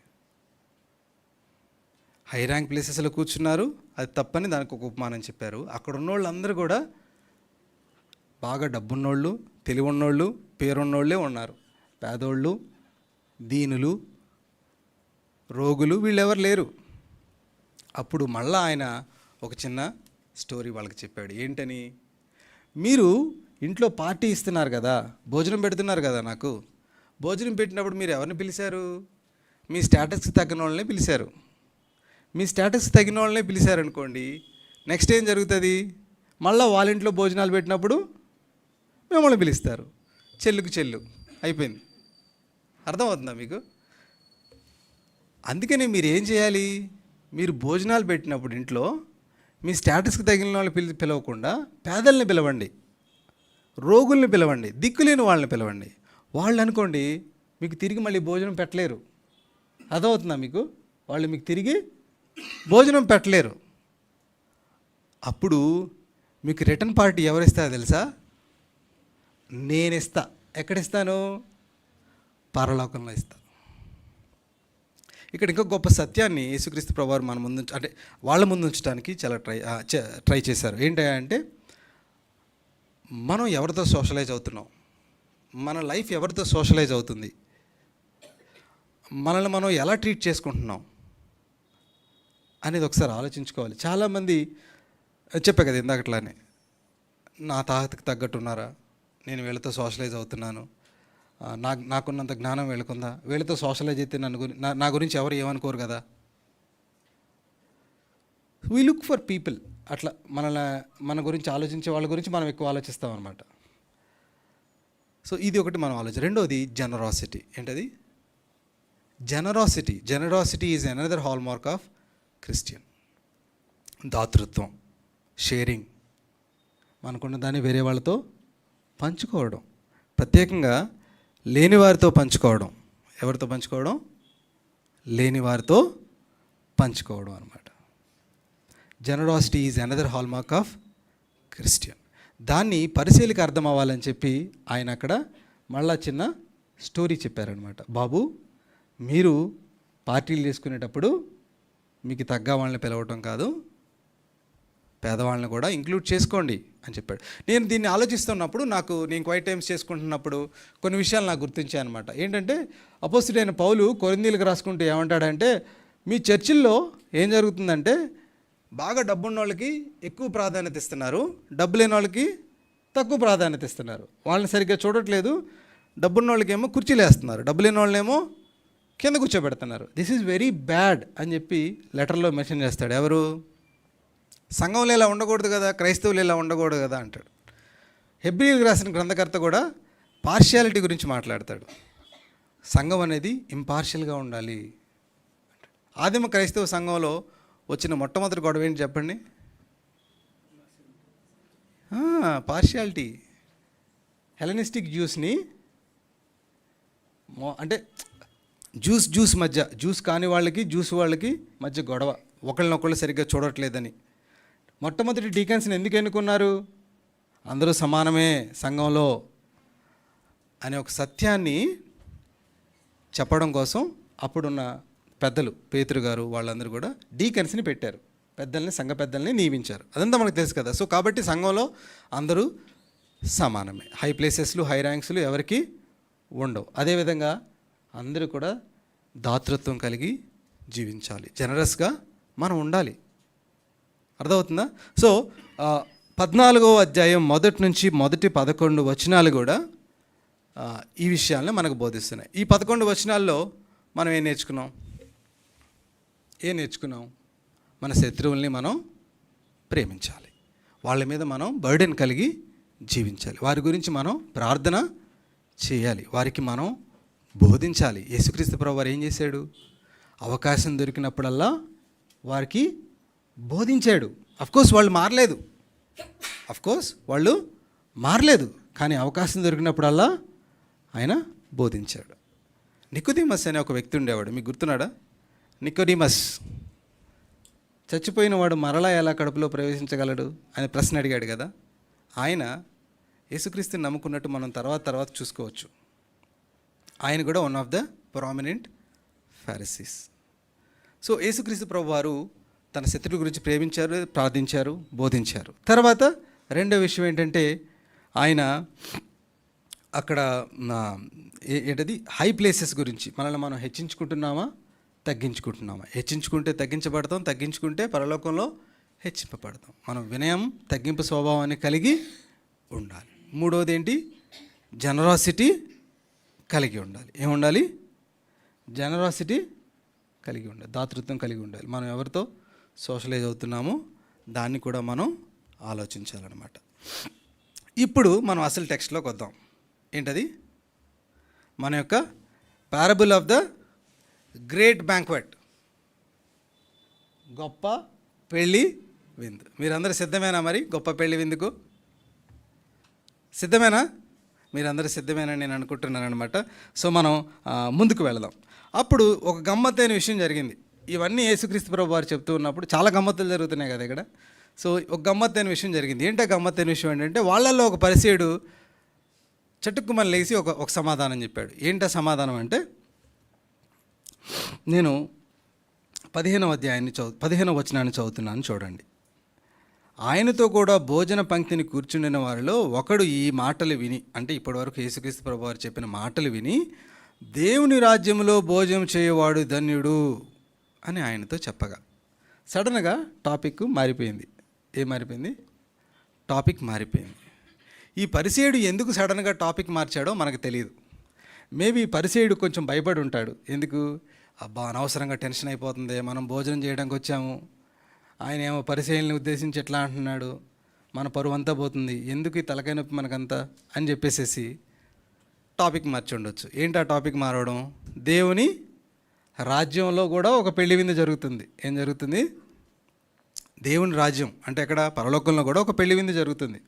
హై ర్యాంక్ ప్లేసెస్లో కూర్చున్నారు, అది తప్పని దానికి ఒక ఉపమానం చెప్పారు. అక్కడ ఉన్నోళ్ళు అందరూ కూడా బాగా డబ్బున్నోళ్ళు, తెలివి ఉన్నోళ్ళు, పేరున్నోళ్ళే ఉన్నారు. పేదోళ్ళు, దీనులు, రోగులు వీళ్ళెవరు లేరు. అప్పుడు మళ్ళా ఆయన ఒక చిన్న స్టోరీ వాళ్ళకి చెప్పాడు. ఏంటని? మీరు ఇంట్లో పార్టీ ఇస్తున్నారు కదా, భోజనం పెడుతున్నారు కదా, నాకు భోజనం పెట్టినప్పుడు మీరు ఎవరిని పిలిచారు? మీ స్టేటస్కి తగ్గిన వాళ్ళనే పిలిచారు. మీ స్టేటస్కి తగిన వాళ్ళనే పిలిచారనుకోండి, నెక్స్ట్ ఏం జరుగుతుంది? మళ్ళీ వాళ్ళ ఇంట్లో భోజనాలు పెట్టినప్పుడు మిమ్మల్ని పిలుస్తారు. చెల్లుకు చెల్లు అయిపోయింది. అర్థమవుతుందా మీకు? అందుకనే మీరు ఏం చేయాలి? మీరు భోజనాలు పెట్టినప్పుడు ఇంట్లో మీ స్టేటస్కి తగిన వాళ్ళని పిలవకుండా పేదల్ని పిలవండి, రోగుల్ని పిలవండి, దిక్కులేని వాళ్ళని పిలవండి. వాళ్ళు అనుకోండి మీకు తిరిగి మళ్ళీ భోజనం పెట్టలేరు. అర్థమవుతుందా మీకు? వాళ్ళు మీకు తిరిగి భోజనం పెట్టలేరు. అప్పుడు మీకు రిటర్న్ పార్టీ ఎవరిస్తారో తెలుసా? నేనిస్తా. ఎక్కడిస్తాను? పరలోకంలో ఇస్తా. ఇక్కడ ఇంకొక గొప్ప సత్యాన్ని యేసుక్రీస్తు ప్రభువారు మన ముందు, అంటే వాళ్ళ ముందు ఉంచడానికి చాలా ట్రై చేశారు. ఏంటంటే మనం ఎవరితో సోషలైజ్ అవుతున్నాం, మన లైఫ్ ఎవరితో సోషలైజ్ అవుతుంది, మనల్ని మనం ఎలా ట్రీట్ చేసుకుంటున్నాం అనేది ఒకసారి ఆలోచించుకోవాలి. చాలామంది చెప్పా కదా ఇందాకట్లానే, నా తాహతకు తగ్గట్టు ఉన్నారా, నేను వీళ్ళతో సోషలైజ్ అవుతున్నాను, నాకున్నంత జ్ఞానం వీళ్ళకుందా, వీళ్ళతో సోషలైజ్ అయితే నా గురించి ఎవరు ఏమనుకోరు కదా. We look for people. అట్లా మన గురించి ఆలోచించే వాళ్ళ గురించి మనం ఎక్కువ ఆలోచిస్తాం అన్నమాట. సో ఇది ఒకటి మనం ఆలోచన. రెండోది జనరాసిటీ. ఏంటది? Generosity is another hall mark of Christian. దాతృత్వం, షేరింగ్, మనకున్న దాన్ని వేరే వాళ్ళతో పంచుకోవడం, ప్రత్యేకంగా లేని వారితో పంచుకోవడం. ఎవరితో పంచుకోవడం? లేని వారితో పంచుకోవడం అన్నమాట. Generosity is another hall mark of Christian. దాన్ని పరిశీలికి అర్థం అవ్వాలని చెప్పి ఆయన అక్కడ మళ్ళా చిన్న స్టోరీ చెప్పారనమాట. బాబు, మీరు పార్టీలు చేసుకునేటప్పుడు మీకు తగ్గ వాళ్ళని పిలవటం కాదు, పేదవాళ్ళని కూడా ఇంక్లూడ్ చేసుకోండి అని చెప్పాడు. నేను దీన్ని ఆలోచిస్తున్నప్పుడు నేను క్వైట్ టైమ్స్ చేసుకుంటున్నప్పుడు కొన్ని విషయాలు నాకు గుర్తించాయి అనమాట. ఏంటంటే అపోస్తలుడైన పౌలు కొరింథీయులకు రాసుకుంటూ ఏమంటాడంటే, మీ చర్చిల్లో ఏం జరుగుతుందంటే బాగా డబ్బున్న వాళ్ళకి ఎక్కువ ప్రాధాన్యత ఇస్తున్నారు, డబ్బు లేని వాళ్ళకి తక్కువ ప్రాధాన్యత ఇస్తున్నారు. వాళ్ళని సరిగ్గా చూడట్లేదు. డబ్బున్న వాళ్ళకేమో కుర్చీలు వేస్తున్నారు, డబ్బు లేని వాళ్ళనేమో కింద కూర్చోబెడుతున్నారు. దిస్ ఈజ్ వెరీ బ్యాడ్ అని చెప్పి లెటర్లో మెన్షన్ చేస్తాడు. ఎవరు? సంఘంలో ఇలా ఉండకూడదు కదా, క్రైస్తవులు ఇలా ఉండకూడదు కదా అంటాడు. హెబ్రీయులకు రాసిన గ్రంథకర్త కూడా పార్షియాలిటీ గురించి మాట్లాడతాడు. సంఘం అనేది ఇంపార్షియల్గా ఉండాలి. ఆదిమ క్రైస్తవ సంఘంలో వచ్చిన మొట్టమొదటి గొడవ ఏంటి చెప్పండి? పార్షియాలిటీ. హెలెనిస్టిక్ జ్యూస్ని అంటే జ్యూస్ మధ్య, జ్యూస్ కాని వాళ్ళకి జ్యూస్ వాళ్ళకి మధ్య గొడవ, ఒకళ్ళనొకళ్ళు సరిగ్గా చూడట్లేదని. మొట్టమొదటి డీకన్స్ని ఎందుకు ఎన్నుకున్నారు? అందరూ సమానమే సంఘంలో అనే ఒక సత్యాన్ని చెప్పడం కోసం అప్పుడున్న పెద్దలు, పేతురు గారు వాళ్ళందరూ కూడా డీకన్స్ని పెట్టారు, సంఘ పెద్దల్ని నియమించారు. అదంతా మనకు తెలుసు కదా. సో కాబట్టి సంఘంలో అందరూ సమానమే, హై ప్లేసెస్లు హై ర్యాంక్స్లు ఎవరికి ఉండవు. అదేవిధంగా అందరూ కూడా దాతృత్వం కలిగి జీవించాలి, జనరస్గా మనం ఉండాలి. అర్థమవుతుందా? సో 14వ అధ్యాయం మొదటి నుంచి మొదటి 11 వచనాలు కూడా ఈ విషయాలను మనకు బోధిస్తున్నాయి. ఈ 11 వచనాల్లో మనం ఏం నేర్చుకున్నాం? మన శత్రువుల్ని మనం ప్రేమించాలి, వాళ్ళ మీద మనం బర్డెన్ కలిగి జీవించాలి, వారి గురించి మనం ప్రార్థన చేయాలి, వారికి మనం బోధించాలి. యేసుక్రీస్తు ప్రభువు వారు ఏం చేశాడు? అవకాశం దొరికినప్పుడల్లా వారికి బోధించాడు. అఫ్కోర్స్ వాళ్ళు మారలేదు, కానీ అవకాశం దొరికినప్పుడల్లా ఆయన బోధించాడు. నికోదేమస్ అనే ఒక వ్యక్తి ఉండేవాడు, మీకు గుర్తున్నాడా? నికోదేమస్ చచ్చిపోయిన వాడు మరలా ఎలా కడుపులో ప్రవేశించగలడు అనే ప్రశ్న అడిగాడు కదా. ఆయన యేసుక్రీస్తుని నమ్ముకున్నట్టు మనం తర్వాత చూసుకోవచ్చు. ఆయన కూడా one of the prominent Pharisees. So యేసుక్రీస్తు ప్రభు వారు తన శత్రువు గురించి ప్రేమించారు, ప్రార్థించారు, బోధించారు. తర్వాత రెండో విషయం ఏంటంటే, ఆయన అక్కడ ఏంటది హై ప్లేసెస్ గురించి మనల్ని మనం హెచ్చించుకుంటున్నామా, తగ్గించుకుంటున్నామా? హెచ్చించుకుంటే తగ్గించబడతాం, తగ్గించుకుంటే పరలోకంలో హెచ్చింపబడతాం. మనం వినయం, తగ్గింపు స్వభావాన్ని కలిగి ఉండాలి. మూడవది ఏంటి? జనరాసిటీ కలిగి ఉండాలి. ఏముండాలి? జనరాసిటీ కలిగి ఉండాలి, దాతృత్వం కలిగి ఉండాలి. మనం ఎవరితో సోషలైజ్ అవుతున్నామో దాన్ని కూడా మనం ఆలోచించాలన్నమాట. ఇప్పుడు మనం అసలు టెక్స్ట్లోకి వద్దాం. ఏంటది? మన యొక్క parable of the great banquet, గొప్ప పెళ్ళి విందు. మీరందరూ సిద్ధమేనా? మరి గొప్ప పెళ్ళి విందుకు సిద్ధమేనా? మీరందరూ సిద్ధమేనని నేను అనుకుంటున్నాను అనమాట. సో మనం ముందుకు వెళదాం. అప్పుడు ఒక గమ్మత్తైన విషయం జరిగింది. ఇవన్నీ యేసుక్రీస్తు ప్రభు వారు చెప్తూ ఉన్నప్పుడు చాలా గమ్మత్తులు జరుగుతున్నాయి కదా ఇక్కడ. సో ఒక గమ్మత్తైన విషయం జరిగింది. ఏంటో గమ్మత్తైన విషయం ఏంటంటే, వాళ్ళల్లో ఒక పరిసయ్యుడు చటుక్కుమని లేచి ఒక సమాధానం చెప్పాడు. ఏంటో సమాధానం అంటే, నేను 15వ వచనాన్ని చదువుతున్నాను చూడండి. ఆయనతో కూడా భోజన పంక్తిని కూర్చుండిన వారిలో ఒకడు ఈ మాటలు విని, అంటే ఇప్పటివరకు యేసుక్రీస్తు ప్రభు వారు చెప్పిన మాటలు విని, దేవుని రాజ్యంలో భోజనం చేయవాడు ధన్యుడు అని ఆయనతో చెప్పగా, సడన్గా టాపిక్ మారిపోయింది. ఏం మారిపోయింది? టాపిక్ మారిపోయింది. ఈ పరిసయ్యుడు ఎందుకు సడన్గా టాపిక్ మార్చాడో మనకు తెలియదు. మేబీ పరిసయ్యుడు కొంచెం భయపడి ఉంటాడు. ఎందుకు? అబ్బా, అనవసరంగా టెన్షన్ అయిపోతుంది, మనం భోజనం చేయడానికి వచ్చాము, ఆయన ఏమో పరిసయ్యుల్ని ఉద్దేశించి ఎట్లా అంటున్నాడు, మన పరువు అంతా పోతుంది, ఎందుకు ఈ తలకాయ నొప్పి మనకంతా అని చెప్పేసేసి టాపిక్ మార్చి ఉండొచ్చు. ఏంటి ఆ టాపిక్ మారవడం? దేవుని రాజ్యంలో కూడా ఒక పెళ్లి విందు జరుగుతుంది. ఏం జరుగుతుంది? దేవుని రాజ్యం అంటే ఎక్కడ? పరలోకంలో కూడా ఒక పెళ్లి విందు జరుగుతుంది.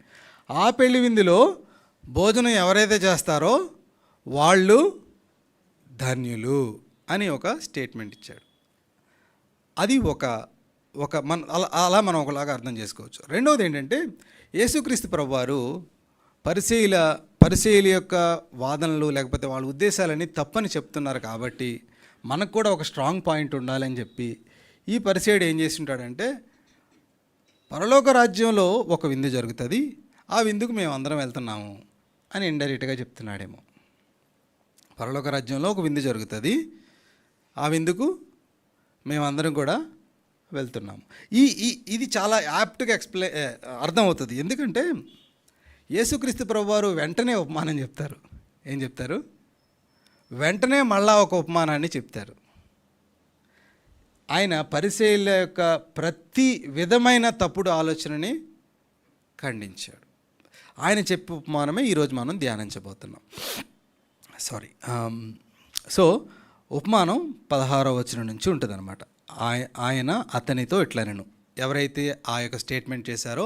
ఆ పెళ్లి విందులో భోజనం ఎవరైతే చేస్తారో వాళ్ళు ధన్యులు అని ఒక స్టేట్మెంట్ ఇచ్చాడు. అది ఒక అలా మనం ఒకలాగా అర్థం చేసుకోవచ్చు. రెండవది ఏంటంటే యేసుక్రీస్తు ప్రభువారు పరిసయ్యుల యొక్క వాదనలు లేకపోతే వాళ్ళ ఉద్దేశాలని తప్పని చెప్తున్నారు కాబట్టి మనకు కూడా ఒక స్ట్రాంగ్ పాయింట్ ఉండాలని చెప్పి ఈ పరిసయ్యుడు ఏం చేసి ఉంటాడంటే, పరలోక రాజ్యంలో ఒక విందు జరుగుతుంది, ఆ విందుకు మేము అందరం వెళ్తున్నాము అని ఇండైరెక్ట్గా చెప్తున్నాడేమో. పరలోక రాజ్యంలో ఒక విందు జరుగుతుంది, ఆ విందుకు మేమందరం కూడా వెళ్తున్నాము. ఇది చాలా యాప్ట్గా అర్థమవుతుంది. ఎందుకంటే యేసుక్రీస్తు ప్రభువారు వెంటనే ఉపమానం చెప్తారు. ఏం చెప్తారు? వెంటనే మళ్ళా ఒక ఉపమానాన్ని చెప్తారు. ఆయన పరిసయ్యుల యొక్క ప్రతి విధమైన తప్పుడు ఆలోచనని ఖండించాడు. ఆయన చెప్పే ఉపమానమే ఈరోజు మనం ధ్యానించబోతున్నాం. సో ఉపమానం 16వ వచనం నుంచి ఉంటుంది అనమాట. ఆయన అతనితో ఇట్లనెను. ఎవరైతే ఆ యొక్క స్టేట్మెంట్ చేశారో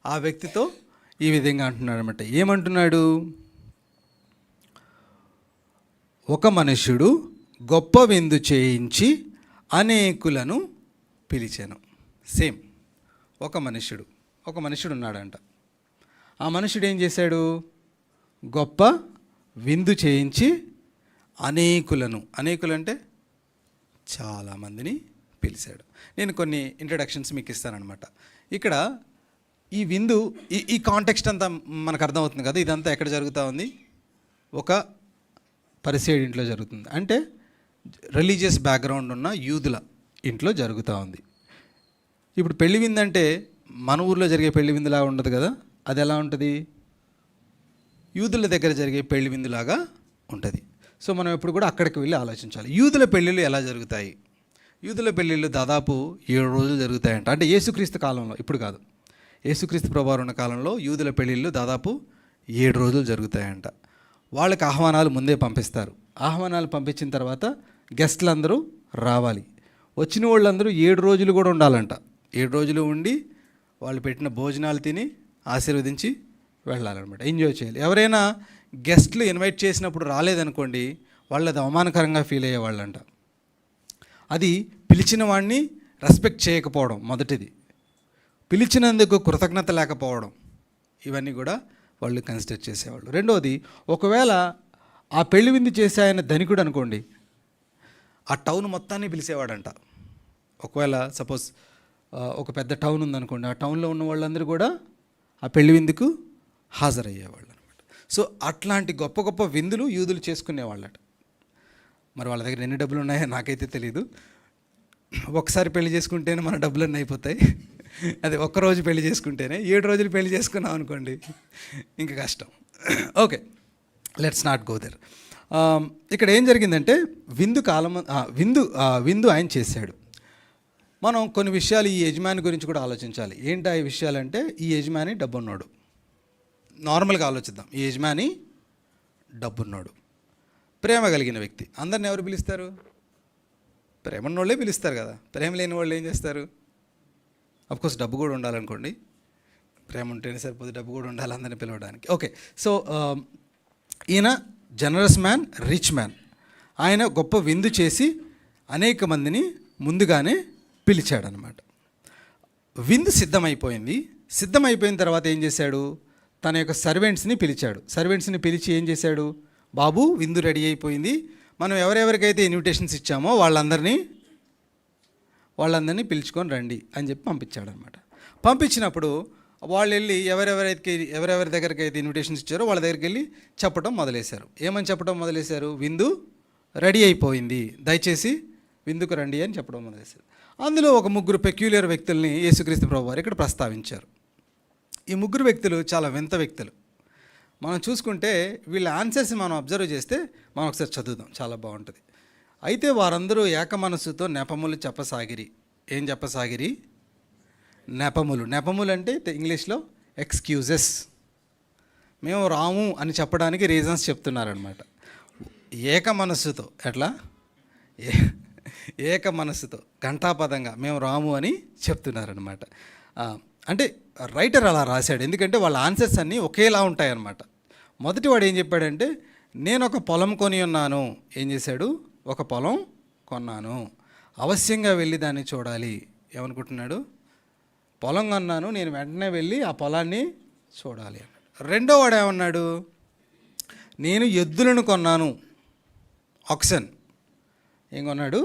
ఆ వ్యక్తితో ఈ విధంగా అంటున్నాడు అనమాట. ఏమంటున్నాడు? ఒక మనుష్యుడు గొప్ప విందు చేయించి అనేకులను పిలిచాను. సేమ్ ఒక మనుష్యుడు ఉన్నాడంట. ఆ మనుష్యుడు ఏం చేశాడు? గొప్ప విందు చేయించి అనేకులు అంటే చాలామందిని పిలిచాడు. నేను కొన్ని ఇంట్రడక్షన్స్ మీకు ఇస్తానన్నమాట. ఇక్కడ ఈ విందు ఈ కాంటెక్స్ట్ అంతా మనకు అర్థమవుతుంది కదా. ఇదంతా ఎక్కడ జరుగుతూ ఉంది? ఒక పరిసయ్యుడి ఇంట్లో జరుగుతుంది. అంటే రిలీజియస్ బ్యాక్గ్రౌండ్ ఉన్న యూదుల ఇంట్లో జరుగుతూ ఉంది. ఇప్పుడు పెళ్లి విందు అంటే మన ఊర్లో జరిగే పెళ్లి విందులాగా ఉండదు కదా. అది ఎలా ఉంటుంది? యూదుల దగ్గర జరిగే పెళ్లి విందులాగా ఉంటుంది. సో మనం ఎప్పుడు కూడా అక్కడికి వెళ్ళి ఆలోచించాలి. యూదుల పెళ్ళిళ్ళు ఎలా జరుగుతాయి? యూదుల పెళ్ళిళ్ళు దాదాపు 7 రోజులు జరుగుతాయంట. అంటే యేసుక్రీస్తు కాలంలో, ఇప్పుడు కాదు, యేసుక్రీస్తు ప్రభువారు ఉన్న కాలంలో యూదుల పెళ్ళిళ్ళు దాదాపు 7 రోజులు జరుగుతాయంట. వాళ్ళకి ఆహ్వానాలు ముందే పంపిస్తారు. ఆహ్వానాలు పంపించిన తర్వాత గెస్ట్లు అందరూ రావాలి. వచ్చిన వాళ్ళందరూ 7 రోజులు కూడా ఉండాలంట. 7 రోజులు ఉండి వాళ్ళు పెట్టిన భోజనాలు తిని ఆశీర్వదించి వెళ్ళాలన్నమాట. ఎంజాయ్ చేయాలి. ఎవరైనా గెస్ట్లు ఇన్వైట్ చేసినప్పుడు రాలేదనుకోండి, వాళ్ళు అది అవమానకరంగా ఫీల్ అయ్యేవాళ్ళంట. అది పిలిచిన వాడిని రెస్పెక్ట్ చేయకపోవడం మొదటిది, పిలిచినందుకు కృతజ్ఞత లేకపోవడం, ఇవన్నీ కూడా వాళ్ళు కన్సిడర్ చేసేవాళ్ళు. రెండవది, ఒకవేళ ఆ పెళ్లి విందు చేసే ఆయన ధనికుడు అనుకోండి, ఆ టౌన్ మొత్తాన్ని పిలిచేవాడంట. ఒకవేళ సపోజ్ ఒక పెద్ద టౌన్ ఉందనుకోండి, ఆ టౌన్లో ఉన్న వాళ్ళందరూ కూడా ఆ పెళ్లి విందుకు హాజరయ్యేవాళ్ళు అనమాట. సో అట్లాంటి గొప్ప గొప్ప విందులు యూదులు చేసుకునేవాళ్ళట. మరి వాళ్ళ దగ్గర ఎన్ని డబ్బులు ఉన్నాయో నాకైతే తెలీదు. ఒకసారి పెళ్లి చేసుకుంటేనే మన డబ్బులన్నీ అయిపోతాయి. అదే ఒక్కరోజు పెళ్లి చేసుకుంటేనే. 7 రోజులు పెళ్లి చేసుకున్నాం అనుకోండి, ఇంకా కష్టం. Okay, let's not go there. ఇక్కడ ఏం జరిగిందంటే విందు ఆయన చేశాడు. మనం కొన్ని విషయాలు ఈ యజమాని గురించి కూడా ఆలోచించాలి. ఏంటా ఈ విషయాలంటే, ఈ యజమాని డబ్బున్నాడు. నార్మల్గా ఆలోచిద్దాం. ఈ యజమాని డబ్బున్నాడు, ప్రేమ కలిగిన వ్యక్తి. అందరిని ఎవరు పిలుస్తారు? ప్రేమ ఉన్నోళ్ళే పిలుస్తారు కదా. ప్రేమ లేని వాళ్ళు ఏం చేస్తారు? అఫ్కోర్స్ డబ్బు కూడా ఉండాలనుకోండి. ప్రేమ ఉంటేనే సరిపోదు, డబ్బు కూడా ఉండాలి అందరిని పిలవడానికి. ఓకే, సో ఈయన జనరస్ మ్యాన్, రిచ్ మ్యాన్. ఆయన గొప్ప విందు చేసి అనేక మందిని ముందుగానే పిలిచాడనమాట. విందు సిద్ధమైపోయిన తర్వాత ఏం చేశాడు? తన యొక్క సర్వెంట్స్ని పిలిచాడు. సర్వెంట్స్ని పిలిచి ఏం చేశాడు? బాబు, విందు రెడీ అయిపోయింది, మనం ఎవరెవరికైతే ఇన్విటేషన్స్ ఇచ్చామో వాళ్ళందరినీ పిలుచుకొని రండి అని చెప్పి పంపించాడు అనమాట. పంపించినప్పుడు వాళ్ళు వెళ్ళి ఎవరెవరి దగ్గరికి అయితే ఇన్విటేషన్స్ ఇచ్చారో వాళ్ళ దగ్గరికి వెళ్ళి చెప్పడం మొదలేశారు. ఏమని చెప్పడం మొదలేశారు? విందు రెడీ అయిపోయింది, దయచేసి విందుకు రండి అని చెప్పడం మొదలేశారు. అందులో ఒక 3 పెక్యులర్ వ్యక్తుల్ని యేసుక్రీస్తు ప్రభువారు ఇక్కడ ప్రస్తావించారు. ఈ 3 వ్యక్తులు చాలా వింత వ్యక్తులు. మనం చూసుకుంటే వీళ్ళ ఆన్సర్స్ మనం అబ్జర్వ్ చేస్తే మనం ఒకసారి చదువుదాం, చాలా బాగుంటుంది. అయితే వారందరూ ఏక మనస్సుతో నెపములు చెప్పసాగిరి. ఏం చెప్పసాగిరి? నెపములు అంటే ఇంగ్లీష్లో ఎక్స్క్యూజెస్. మేము రాము అని చెప్పడానికి రీజన్స్ చెప్తున్నారనమాట. ఏక మనస్సుతో, ఎట్లా? ఏక మనస్సుతో ఘంటాపదంగా మేము రాము అని చెప్తున్నారనమాట. అంటే రైటర్ అలా రాశాడు, ఎందుకంటే వాళ్ళ ఆన్సర్స్ అన్నీ ఒకేలా ఉంటాయన్నమాట. మొదటి వాడు ఏం చెప్పాడంటే, నేను ఒక పొలం కొని ఉన్నాను. ఏం చేశాడు? ఒక పొలం కొన్నాను, అవశ్యంగా వెళ్ళి దాన్ని చూడాలి. ఏమనుకుంటున్నాడు? పొలం కొన్నాను, నేను వెంటనే వెళ్ళి ఆ పొలాన్ని చూడాలి అన్నాడు. రెండో వాడు ఏమన్నాడు? నేను ఎద్దులను కొన్నాను, ఆక్సన్. ఏం కొన్నాడు?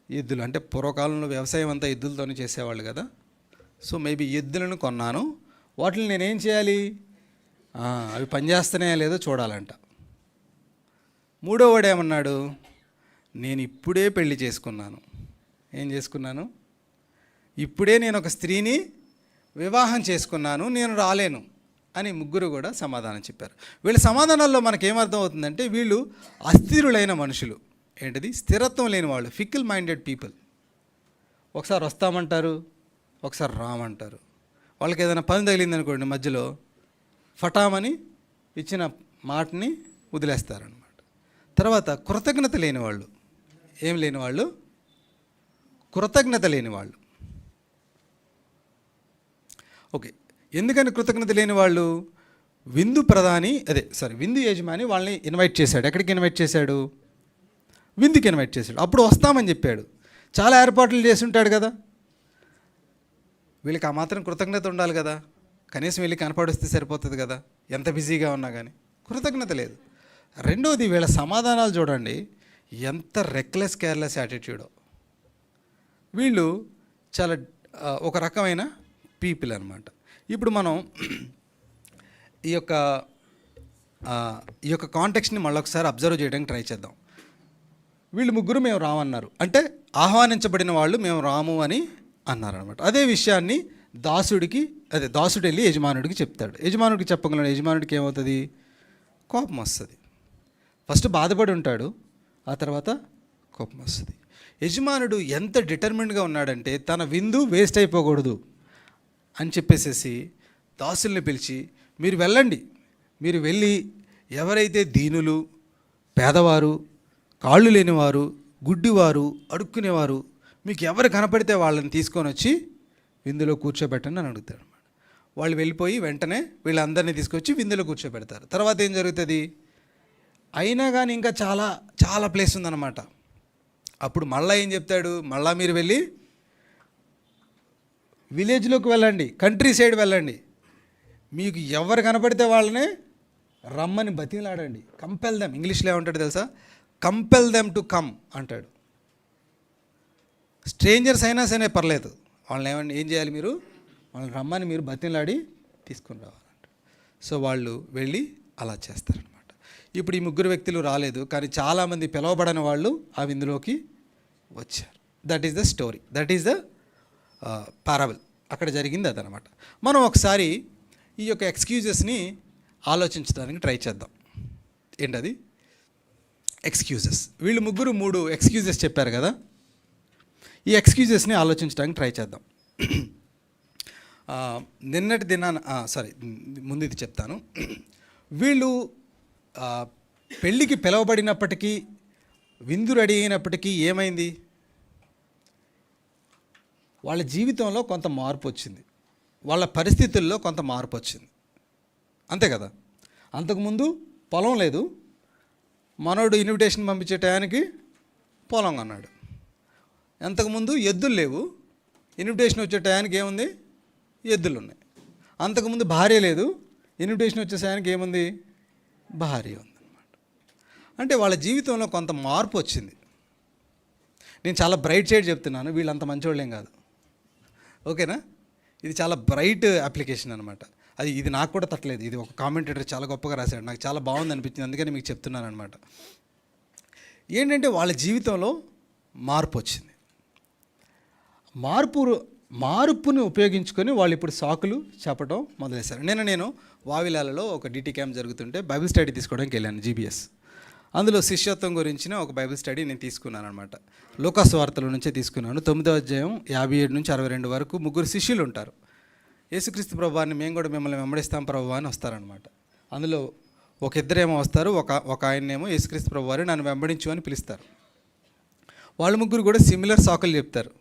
ఎద్దులు. అంటే పూర్వకాలంలో వ్యవసాయం అంతా ఎద్దులతోనే చేసేవాళ్ళు కదా. సో మేబీ ఎద్దులను కొన్నాను, వాటిని నేనేం చేయాలి? అవి పనిచేస్తున్నాయా లేదో చూడాలంట. మూడో వాడు ఏమన్నాడు? నేను ఇప్పుడే పెళ్లి చేసుకున్నాను. ఏం చేసుకున్నాను? ఇప్పుడే నేను ఒక స్త్రీని వివాహం చేసుకున్నాను, నేను రాలేను అని ముగ్గురు కూడా సమాధానం చెప్పారు. వీళ్ళ సమాధానాల్లో మనకేమర్థం అవుతుందంటే వీళ్ళు అస్థిరులైన మనుషులు. ఏంటిది? స్థిరత్వం లేని వాళ్ళు, ఫికిల్ మైండెడ్ పీపుల్. ఒకసారి వస్తామంటారు, ఒకసారి రామంటారు. వాళ్ళకి ఏదైనా పని తగిలిందనుకోండి, మధ్యలో ఫటామని ఇచ్చిన మాటని వదిలేస్తారనమాట. తర్వాత కృతజ్ఞత లేని వాళ్ళు. ఏం లేని వాళ్ళు? కృతజ్ఞత లేని వాళ్ళు. ఓకే, ఎందుకని కృతజ్ఞత లేని వాళ్ళు? విందు యజమాని వాళ్ళని ఇన్వైట్ చేశాడు. ఎక్కడికి ఇన్వైట్ చేశాడు? విందుకి ఇన్వైట్ చేశాడు. అప్పుడు వస్తామని చెప్పాడు. చాలా ఏర్పాట్లు చేసి ఉంటాడు కదా. వీళ్ళకి ఆ మాత్రం కృతజ్ఞత ఉండాలి కదా. కనీసం వీళ్ళకి కనపడిస్తే సరిపోతుంది కదా, ఎంత బిజీగా ఉన్నా కానీ. కృతజ్ఞత లేదు. రెండోది, వీళ్ళ సమాధానాలు చూడండి, ఎంత రెక్లెస్ కేర్లెస్ యాటిట్యూడో. వీళ్ళు చాలా ఒక రకమైన పీపుల్ అనమాట. ఇప్పుడు మనం ఈ యొక్క కాంటెక్స్ట్ని మళ్ళొకసారి అబ్జర్వ్ చేయడానికి ట్రై చేద్దాం. వీళ్ళు ముగ్గురు మేము రామన్నారు, అంటే ఆహ్వానించబడిన వాళ్ళు మేము రాము అని అన్నారనమాట. అదే విషయాన్ని దాసుడు వెళ్ళి యజమానుడికి చెప్తాడు. యజమానుడికి చెప్పగలను, యజమానుడికి ఏమవుతుంది? కోపం వస్తుంది. ఫస్ట్ బాధపడి ఉంటాడు, ఆ తర్వాత కోపం వస్తుంది. యజమానుడు ఎంత డిటర్మిన్డ్గా ఉన్నాడంటే తన విందు వేస్ట్ అయిపోకూడదు అని చెప్పేసేసి దాసుల్ని పిలిచి, మీరు వెళ్ళండి, మీరు వెళ్ళి ఎవరైతే దీనులు, పేదవారు, కాళ్ళు లేనివారు, గుడ్డివారు, అడుక్కునేవారు, మీకు ఎవరు కనపడితే వాళ్ళని తీసుకొని వచ్చి విందులో కూర్చోబెట్టండి అని అడుగుతాడు అన్నమాట. వాళ్ళు వెళ్ళిపోయి వెంటనే వీళ్ళందరినీ తీసుకొచ్చి విందులో కూర్చోబెడతారు. తర్వాత ఏం జరుగుతుంది? అయినా కానీ ఇంకా చాలా చాలా ప్లేస్ ఉందన్నమాట. అప్పుడు మళ్ళీ ఏం చెప్తాడు? మళ్ళీ మీరు వెళ్ళి విలేజ్లోకి వెళ్ళండి, కంట్రీ సైడ్ వెళ్ళండి, మీకు ఎవరు కనపడితే వాళ్ళనే రమ్మని బతిలాడండి. Compel them. ఇంగ్లీష్లో ఏమంటాడు తెలుసా? కంపెల్ దెమ్ టు కమ్ అంటాడు. స్ట్రేంజర్స్ అయినా సరే పర్లేదు, వాళ్ళని ఏం చేయాలి? మీరు వాళ్ళని రమ్మని మీరు బతిలాడి తీసుకొని రావాలంట. సో వాళ్ళు వెళ్ళి అలా చేస్తారనమాట. ఇప్పుడు ఈ ముగ్గురు వ్యక్తులు రాలేదు, కానీ చాలామంది పిలవబడని వాళ్ళు ఆ విందులోకి వచ్చారు. That is the story, that is the parable. అక్కడ జరిగింది అదనమాట. మనం ఒకసారి ఈ యొక్క ఎక్స్క్యూజెస్ని ఆలోచించడానికి ట్రై చేద్దాం. ఏంటది? ఎక్స్క్యూజెస్. వీళ్ళు ముగ్గురు 3 ఎక్స్క్యూజెస్ చెప్పారు కదా. ఈ ఎక్స్క్యూజెస్ని ఆలోచించడానికి ట్రై చేద్దాం. నిన్నటి దినాన ముందు ఇది చెప్తాను. వీళ్ళు పెళ్ళికి పిలవబడినప్పటికీ, విందు రెడీ అయినప్పటికీ ఏమైంది? వాళ్ళ జీవితంలో కొంత మార్పు వచ్చింది, వాళ్ళ పరిస్థితుల్లో కొంత మార్పు వచ్చింది. అంతే కదా. అంతకుముందు పొలం లేదు, మనోడు ఇన్విటేషన్ పంపించే టయానికి పొలం అన్నాడు. అంతకుముందు ఎద్దులు లేవు, ఇన్విటేషన్ వచ్చే టయానికి ఏముంది? ఎద్దులు ఉన్నాయి. అంతకుముందు భార్య లేదు, ఇన్విటేషన్ వచ్చే టయానికి ఏముంది? భార్య ఉందన్నమాట. అంటే వాళ్ళ జీవితంలో కొంత మార్పు వచ్చింది. నేను చాలా బ్రైట్ సైడ్ చెప్తున్నాను, వీళ్ళంత మంచోళ్ళేం కాదు. ఓకేనా? ఇది చాలా బ్రైట్ అప్లికేషన్ అనమాట. ఇది నాకు కూడా తట్టలేదు. ఇది ఒక కామెంటేటర్ చాలా గొప్పగా రాశాడు, నాకు చాలా బాగుంది అనిపించింది, అందుకని మీకు చెప్తున్నాను అనమాట. ఏంటంటే వాళ్ళ జీవితంలో మార్పు వచ్చింది. మార్పుని ఉపయోగించుకొని వాళ్ళు ఇప్పుడు సాకులు చెప్పడం మొదలేశారు. నేను వావిలాలలో ఒక డిటి క్యాంప్ జరుగుతుంటే బైబిల్ స్టడీ తీసుకోవడానికి వెళ్ళాను, జీబీఎస్. అందులో శిష్యత్వం గురించిన ఒక బైబిల్ స్టడీ నేను తీసుకున్నాను అనమాట. లూకాసు వార్తల నుంచే తీసుకున్నాను. 9వ అధ్యాయం 57 నుంచి 62 వరకు 3 శిష్యులు ఉంటారు. యేసుక్రీస్తు ప్రభువాన్ని మేము కూడా మిమ్మల్ని వెంబడిస్తాం ప్రభువా అని వస్తారనమాట. అందులో ఒక ఇద్దరేమో వస్తారు, ఒక ఆయన్నేమో యేసుక్రీస్తు ప్రభువారు నన్ను వెంబడించు అని పిలుస్తారు. వాళ్ళు 3 కూడా సిమిలర్ సాకులు చెప్తారు.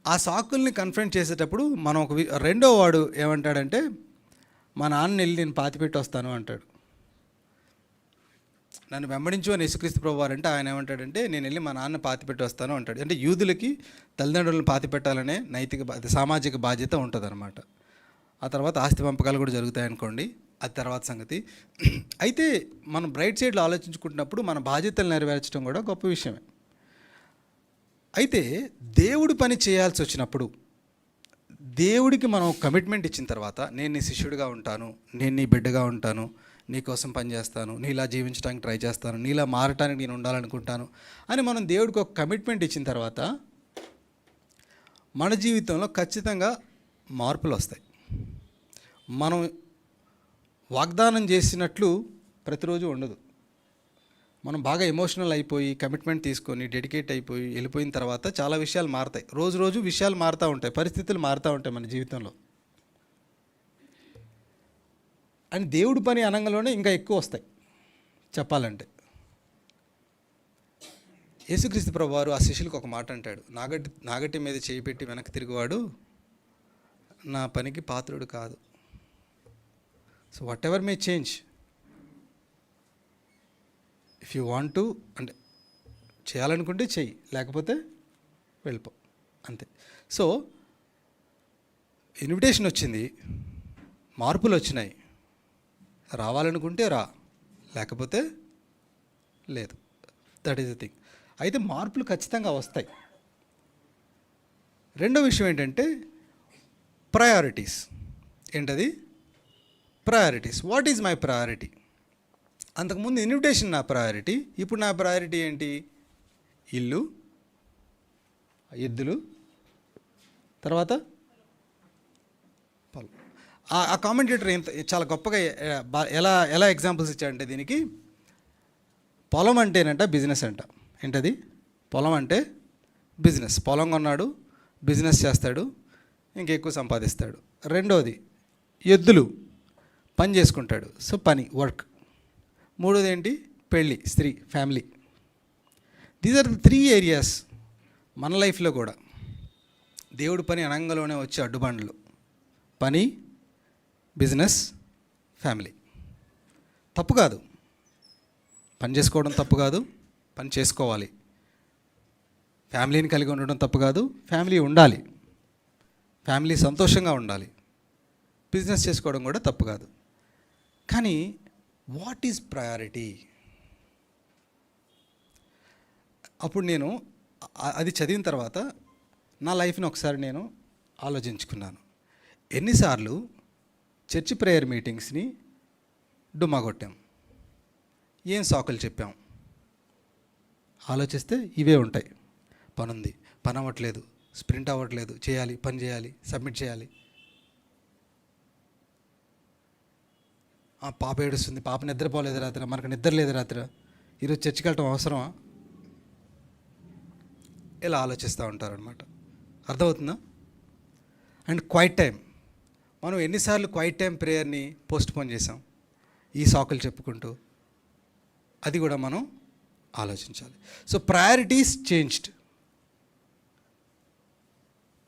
ఆ సాకుల్ని కన్ఫ్రంట్ చేసేటప్పుడు మనం రెండో వాడు ఏమంటాడంటే, మా నాన్న వెళ్ళి నేను పాతిపెట్టి వస్తాను అంటాడు. నన్ను వెంబడించు అని యేసుక్రీస్తు ప్రభు వారంటే ఆయన ఏమంటాడంటే, నేను వెళ్ళి మా నాన్న పాతిపెట్టి వస్తాను అంటాడు. అంటే యూదులకి తల్లిదండ్రులను పాతిపెట్టాలనే సామాజిక బాధ్యత ఉంటుందన్నమాట. ఆ తర్వాత ఆస్తి పంపకాలు కూడా జరుగుతాయనుకోండి, అది తర్వాత సంగతి. అయితే మనం బ్రైట్ సైడ్లో ఆలోచించుకుంటున్నప్పుడు మన బాధ్యతలు నెరవేర్చడం కూడా గొప్ప విషయమే. అయితే దేవుడు పని చేయాల్సి వచ్చినప్పుడు, దేవుడికి మనం కమిట్మెంట్ ఇచ్చిన తర్వాత, నేను నీ శిష్యుడిగా ఉంటాను, నేను నీ బిడ్డగా ఉంటాను, నీకోసం పనిచేస్తాను, నీలా జీవించడానికి ట్రై చేస్తాను, నీలా మారటానికి నేను ఉండాలనుకుంటాను అని మనం దేవుడికి ఒక కమిట్మెంట్ ఇచ్చిన తర్వాత మన జీవితంలో ఖచ్చితంగా మార్పులు వస్తాయి. మనం వాగ్దానం చేసినట్లు ప్రతిరోజు ఉండదు. మనం బాగా ఎమోషనల్ అయిపోయి కమిట్మెంట్ తీసుకొని డెడికేట్ అయిపోయి వెళ్ళిపోయిన తర్వాత చాలా విషయాలు మారుతాయి. రోజు రోజు విషయాలు మారుతూ ఉంటాయి, పరిస్థితులు మారుతూ ఉంటాయి మన జీవితంలో. అని దేవుడి పని అనంగంలోనే ఇంకా ఎక్కువ వస్తాయి చెప్పాలంటే. యేసుక్రీస్తు ప్రభువారు ఆ శిష్యులకు ఒక మాట అంటాడు, నాగటి మీద చేయి పెట్టి వెనక్కి తిరుగువాడు నా పనికి పాత్రుడు కాదు. So what ever May change, if you want to, అంటే చేయాలనుకుంటే చెయ్యి, లేకపోతే వెళ్ళిపో, అంతే. సో ఇన్విటేషన్ వచ్చింది, మార్పులు వచ్చినాయి, రావాలనుకుంటే రా, లేకపోతే లేదు. That is the thing. అయితే మార్పులు ఖచ్చితంగా వస్తాయి. రెండో విషయం ఏంటంటే ప్రయారిటీస్. ఏంటది? Priorities. What is my priority? అంతకుముందు ఇన్విటేషన్ నా ప్రయారిటీ, ఇప్పుడు నా ప్రయారిటీ ఏంటి? ఇల్లు, ఎద్దులు, తర్వాత పొలం. ఆ కామెంటేటర్ చాలా గొప్పగా ఎలా ఎగ్జాంపుల్స్ ఇచ్చాడంటే దీనికి, పొలం అంటేనంట బిజినెస్ అంట. ఏంటది? పొలం అంటే బిజినెస్. పొలం కొన్నాడు, బిజినెస్ చేస్తాడు, ఇంకెక్కువ సంపాదిస్తాడు. రెండోది ఎద్దులు, పని చేసుకుంటాడు, సో పని, వర్క్. మూడోది ఏంటి? పెళ్ళి, స్త్రీ, family. These are the 3 areas మన లైఫ్లో కూడా. దేవుడు పని అనంగంలోనే వచ్చే అడ్డుబండ్లు: పని, బిజినెస్, ఫ్యామిలీ. తప్పు కాదు, పని చేసుకోవడం తప్పు కాదు, పని చేసుకోవాలి. ఫ్యామిలీని కలిగి ఉండడం తప్పు కాదు, ఫ్యామిలీ ఉండాలి, ఫ్యామిలీ సంతోషంగా ఉండాలి. బిజినెస్ చేసుకోవడం కూడా తప్పు కాదు. కానీ వాట్ ఈజ్ ప్రయారిటీ? అప్పుడు నేను అది చదివిన తర్వాత నా లైఫ్ని ఒకసారి నేను ఆలోచించుకున్నాను. ఎన్నిసార్లు చర్చ్ ప్రేయర్ మీటింగ్స్ని డుమ్మా కొట్టాం, ఏం సాకులు చెప్పాం. ఆలోచిస్తే ఇవే ఉంటాయి. పనుంది, పని అవ్వట్లేదు, స్ప్రింట్ అవ్వట్లేదు, చేయాలి, పని చేయాలి, సబ్మిట్ చేయాలి. పాప ఏడుస్తుంది, పాప నిద్రపోలేదు రాత్రి, మనకు నిద్ర లేదు రాత్రి, ఈరోజు చర్చికి వెళ్ళటం అవసరమా? ఇలా ఆలోచిస్తూ ఉంటారనమాట. అర్థమవుతుందా? అండ్ క్వైట్ టైం, మనం ఎన్నిసార్లు క్వైట్ టైం ప్రేయర్ని పోస్ట్ పోన్ చేసాం ఈ సాకులు చెప్పుకుంటూ. అది కూడా మనం ఆలోచించాలి. So priorities changed.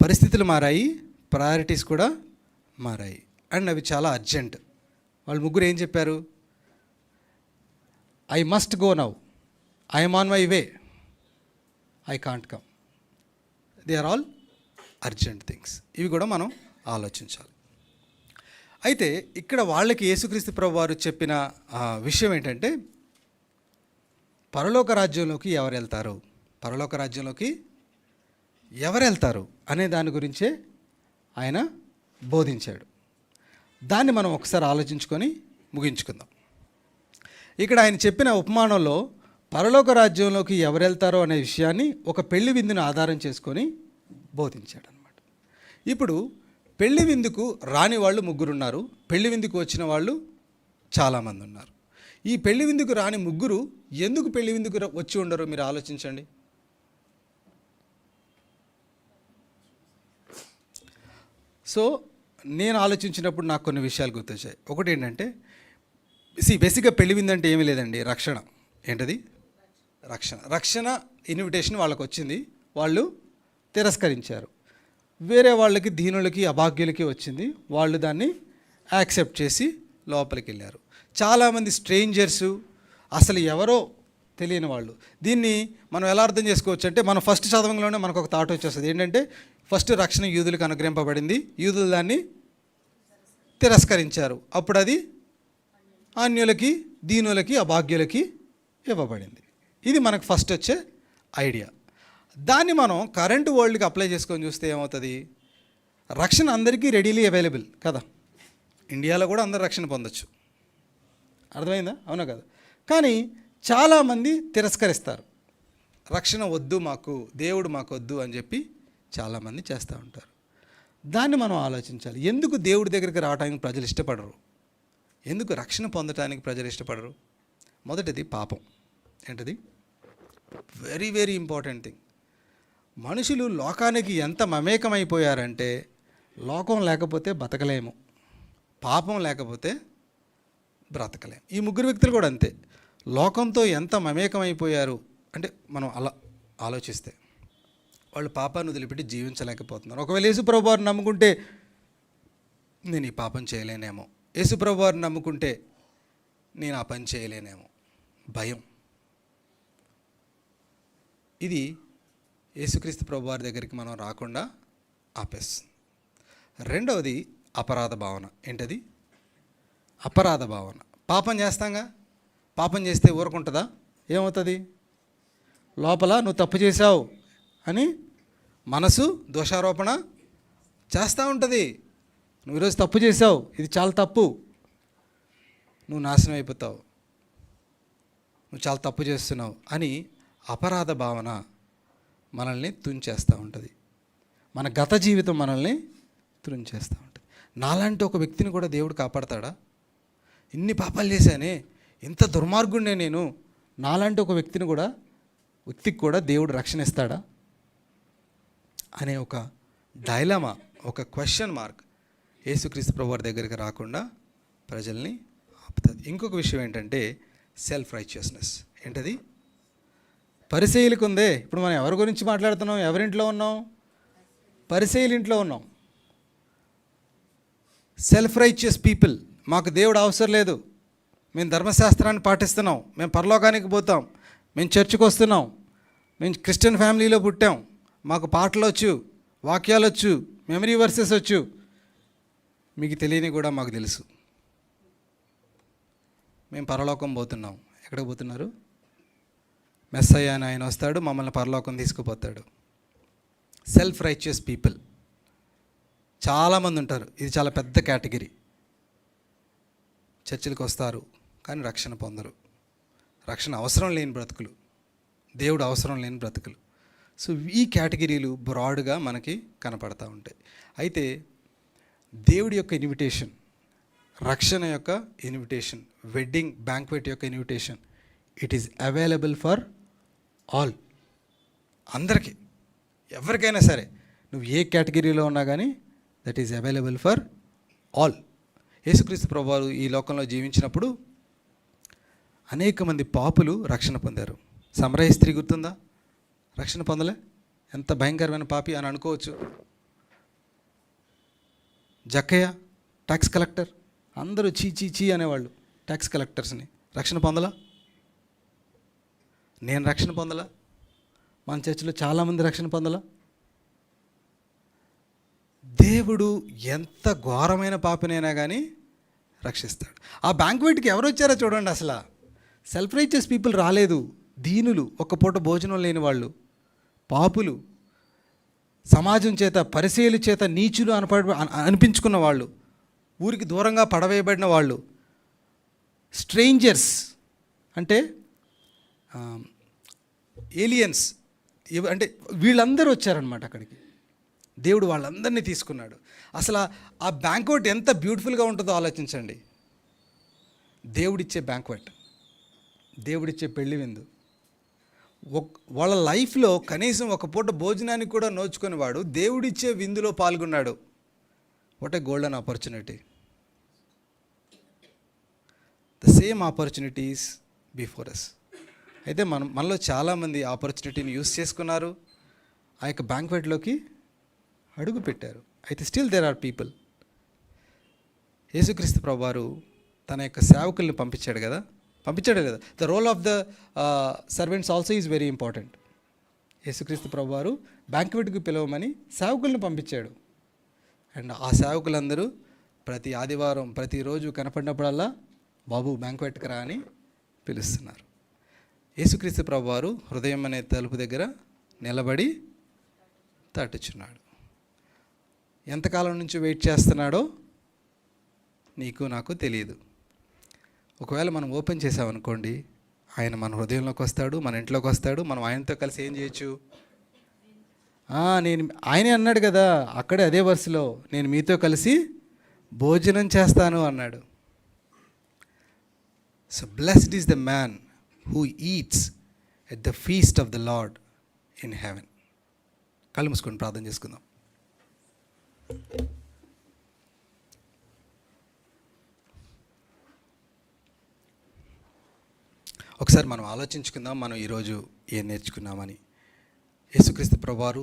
పరిస్థితులు మారాయి, ప్రయారిటీస్ కూడా మారాయి, అండ్ అవి చాలా అర్జెంట్. వాళ్ళు ముగ్గురు ఏం చెప్పారు? I must go now, I'm on my way, I can't come. They are all urgent things. ఇవి కూడా మనం ఆలోచించాలి. అయితే ఇక్కడ వాళ్ళకి యేసుక్రీస్తు ప్రభు వారు చెప్పిన విషయం ఏంటంటే, పరలోక రాజ్యంలోకి ఎవరు వెళ్తారు, పరలోక రాజ్యంలోకి ఎవరు వెళ్తారు అనే దాని గురించే ఆయన బోధించాడు. దాన్ని మనం ఒకసారి ఆలోచించుకొని ముగించుకుందాం. ఇక్కడ ఆయన చెప్పిన ఉపమానంలో పరలోక రాజ్యంలోకి ఎవరు వెళ్తారో అనే విషయాన్ని ఒక పెళ్లి విందును ఆధారం చేసుకొని బోధించాడు అన్నమాట. ఇప్పుడు పెళ్లి విందుకు రాని వాళ్ళు 3 ఉన్నారు, పెళ్లి విందుకు వచ్చిన వాళ్ళు చాలామంది ఉన్నారు. ఈ పెళ్లి విందుకు రాని 3 ఎందుకు పెళ్లి విందుకు వచ్చి ఉండరు? మీరు ఆలోచించండి. సో నేను ఆలోచించినప్పుడు నాకు కొన్ని విషయాలు గుర్తొచ్చాయి. ఒకటి ఏంటంటే, బేసిక్గా పెళ్లి విందు అంటే ఏమీ లేదండి, రక్షణ. ఏంటది? రక్షణ ఇన్విటేషన్ వాళ్ళకి వచ్చింది, వాళ్ళు తిరస్కరించారు. వేరే వాళ్ళకి, దీనులకి, అభాగ్యులకి వచ్చింది, వాళ్ళు దాన్ని యాక్సెప్ట్ చేసి లోపలికి వెళ్ళారు. చాలామంది స్ట్రేంజర్సు, అసలు ఎవరో తెలియని వాళ్ళు. దీన్ని మనం ఎలా అర్థం చేసుకోవచ్చు అంటే, మనం ఫస్ట్ చదవంలోనే మనకు ఒక థాట్ వచ్చేస్తుంది. ఏంటంటే ఫస్ట్ రక్షణ యూదులకు అనుగ్రహింపబడింది, యూదులు దాన్ని తిరస్కరించారు. అప్పుడు అది అన్యులకి, దీనులకి, అభాగ్యులకి ఇవ్వబడింది. ఇది మనకు ఫస్ట్ వచ్చే ఐడియా. దాన్ని మనం కరెంట్ వరల్డ్కి అప్లై చేసుకొని చూస్తే ఏమవుతుంది? రక్షణ అందరికీ రెడీలీ అవైలబుల్ కదా. ఇండియాలో కూడా అందరు రక్షణ పొందొచ్చు. అర్థమైందా? అవునా కదా? కానీ చాలామంది తిరస్కరిస్తారు. రక్షణ వద్దు మాకు, దేవుడు మాకు వద్దు అని చెప్పి చాలామంది చేస్తూ ఉంటారు. దాన్ని మనం ఆలోచించాలి. ఎందుకు దేవుడి దగ్గరికి రావడానికి ప్రజలు ఇష్టపడరు? ఎందుకు రక్షణ పొందడానికి ప్రజలు ఇష్టపడరు? మొదటిది పాపం. ఏంటది? Very very important thing. మనుషులు లోకానికి ఎంత మమేకమైపోయారంటే, లోకం లేకపోతే బతకలేము, పాపం లేకపోతే బ్రతకలేము. ఈ ముగ్గురు వ్యక్తులు కూడా అంతే. లోకంతో ఎంత మమేకమైపోయారు అంటే, మనం అలా ఆలోచిస్తే వాళ్ళు పాపాన్ని వదిలిపెట్టి జీవించలేకపోతున్నారు. ఒకవేళ యేసుప్రభు వారిని నమ్ముకుంటే నేను ఈ పాపం చేయలేనేమో, యేసుప్రభు వారిని నమ్ముకుంటే నేను ఆ పని చేయలేనేమో, భయం. ఇది యేసుక్రీస్తు ప్రభు వారి దగ్గరికి మనం రాకుండా ఆపేస్తుంది. రెండవది అపరాధ భావన. ఏంటది? అపరాధ భావన. పాపం చేస్తాంగా, పాపం చేస్తే ఊరుకుంటుందా? ఏమవుతుంది? లోపల నువ్వు తప్పు చేశావు అని మనసు దోషారోపణ చేస్తూ ఉంటుంది. నువ్వు ఈరోజు తప్పు చేసావు, ఇది చాలా తప్పు, నువ్వు నాశనం అయిపోతావు, నువ్వు చాలా తప్పు చేస్తున్నావు అని అపరాధ భావన మనల్ని తుంచేస్తూ ఉంటుంది. మన గత జీవితం మనల్ని తుంచేస్తూ ఉంటుంది. నాలాంటి ఒక వ్యక్తిని కూడా దేవుడు కాపాడతాడా? ఇన్ని పాపాలు చేశానే, ఇంత దుర్మార్గుడినే నేను, నాలాంటి ఒక వ్యక్తికి కూడా దేవుడు రక్షణ ఇస్తాడా అనే ఒక డైలమా, ఒక క్వశ్చన్ మార్క్ యేసుక్రీస్తు ప్రభు వారి దగ్గరికి రాకుండా ప్రజల్ని ఆపుతుంది. ఇంకొక విషయం ఏంటంటే సెల్ఫ్ రైచియస్నెస్. ఏంటది? పరిసయ్యులకు ఉందే. ఇప్పుడు మనం ఎవరి గురించి మాట్లాడుతున్నాం? ఎవరింట్లో ఉన్నాం? పరిసయ్యుల ఇంట్లో ఉన్నాం. Self righteous people. మాకు దేవుడు అవసరం లేదు, మేము ధర్మశాస్త్రాన్ని పాటిస్తున్నాం, మేము పరలోకానికి పోతాం, మేము చర్చికి వస్తున్నాం, మేము క్రిస్టియన్ ఫ్యామిలీలో పుట్టాం, మాకు పాటలు వచ్చు, వాక్యాలు వచ్చు, మెమరీ వర్సెస్ వచ్చు. మీకు తెలియని కూడా మాకు తెలుసు. మేము పరలోకం పోతున్నాం. ఎక్కడికి పోతున్నారు? మెస్సయ్య అని ఆయన వస్తాడు, మమ్మల్ని పరలోకం తీసుకుపోతాడు. సెల్ఫ్ రైచియస్ పీపుల్ చాలామంది ఉంటారు. ఇది చాలా పెద్ద కేటగిరీ. చర్చిలకు వస్తారు కానీ రక్షణ పొందరు. రక్షణ అవసరం లేని బ్రతుకులు, దేవుడు అవసరం లేని బ్రతుకులు. సో ఈ కేటగిరీలు బ్రాడ్గా మనకి కనపడతా ఉంటాయి. అయితే దేవుడి యొక్క ఇన్విటేషన్, రక్షణ యొక్క ఇన్విటేషన్, వెడ్డింగ్ బ్యాంక్వెట్ యొక్క invitation, it is available for all. అందరికీ, ఎవరికైనా సరే, నువ్వు ఏ కేటగిరీలో ఉన్నా కానీ that is available for all. యేసుక్రీస్తు ప్రభువారు ఈ లోకంలో జీవించినప్పుడు అనేక మంది పాపులు రక్షణ పొందారు. సమరయ స్త్రీ గుర్తుందా? రక్షణ పొందలే. ఎంత భయంకరమైన పాపి అని అనుకోవచ్చు. జక్కయ్య ట్యాక్స్ కలెక్టర్, అందరూ చీ చీ చీ అనేవాళ్ళు ట్యాక్స్ కలెక్టర్స్ని. రక్షణ పొందలా? నేను రక్షణ పొందలా? మన చర్చిలో చాలామంది రక్షణ పొందలా? దేవుడు ఎంత ఘోరమైన పాపినైనా కానీ రక్షిస్తాడు. ఆ బ్యాంక్వెట్కి ఎవరు వచ్చారో చూడండి. అసలు సెల్ఫ్ రైచియస్ పీపుల్ రాలేదు. దీనులు, ఒక్క పూట భోజనం లేని వాళ్ళు, పాపులు, సమాజం చేత, పరిసయ్యుల చేత నీచులు అనిపించుకున్న వాళ్ళు, ఊరికి దూరంగా పడవేయబడిన వాళ్ళు, స్ట్రేంజర్స్ అంటే ఏలియన్స్ అంటే వీళ్ళందరూ వచ్చారనమాట అక్కడికి. దేవుడు వాళ్ళందరినీ తీసుకున్నాడు. అసలు ఆ బ్యాంక్వెట్ ఎంత బ్యూటిఫుల్గా ఉంటుందో ఆలోచించండి. దేవుడిచ్చే బ్యాంక్వెట్, దేవుడిచ్చే పెళ్లి విందు. వాళ్ళ లైఫ్లో కనీసం ఒక పూట భోజనానికి కూడా నోచుకునేవాడు దేవుడిచ్చే విందులో పాల్గొన్నాడు. What a golden opportunity. The same opportunities before us. అయితే మనలో చాలామంది ఆపర్చునిటీని యూస్ చేసుకున్నారు, ఆ యొక్క బ్యాంక్వెట్లోకి అడుగు పెట్టారు. అయితే స్టిల్ దేర్ ఆర్ పీపుల్. యేసుక్రీస్తు ప్రభువారు తన యొక్క సేవకుల్ని పంపించాడు కదా. పంపించాడు లేదా? The role of the servants also is very important. యేసుక్రీస్తు ప్రభువారు బ్యాంక్వెట్కి పిలవమని సేవకులను పంపించాడు. అండ్ ఆ సేవకులందరూ ప్రతి ఆదివారం ప్రతిరోజు కనపడినప్పుడల్లా బాబు బ్యాంక్వెట్కి రా అని పిలుస్తున్నారు. యేసుక్రీస్తు ప్రభువారు హృదయం అనే తలుపు దగ్గర నిలబడి తట్టుచున్నాడు. ఎంతకాలం నుంచి వెయిట్ చేస్తున్నాడో నీకు నాకు తెలియదు. ఒకవేళ మనం ఓపెన్ చేసామనుకోండి, ఆయన మన హృదయంలోకి వస్తాడు, మన ఇంట్లోకి వస్తాడు. మనం ఆయనతో కలిసి ఏం చేయొచ్చు? ఆయనే అన్నాడు కదా అక్కడే అదే వర్స్లో, నేను మీతో కలిసి భోజనం చేస్తాను అన్నాడు. So blessed is the man who eats at the feast of the lord in heaven. కళ్ళు మూసుకొని ప్రార్థన చేసుకుందాం. ఒకసారి మనం ఆలోచించుకుందాం, మనం ఈరోజు ఏం నేర్చుకున్నామని. యేసుక్రీస్తు ప్రభువారు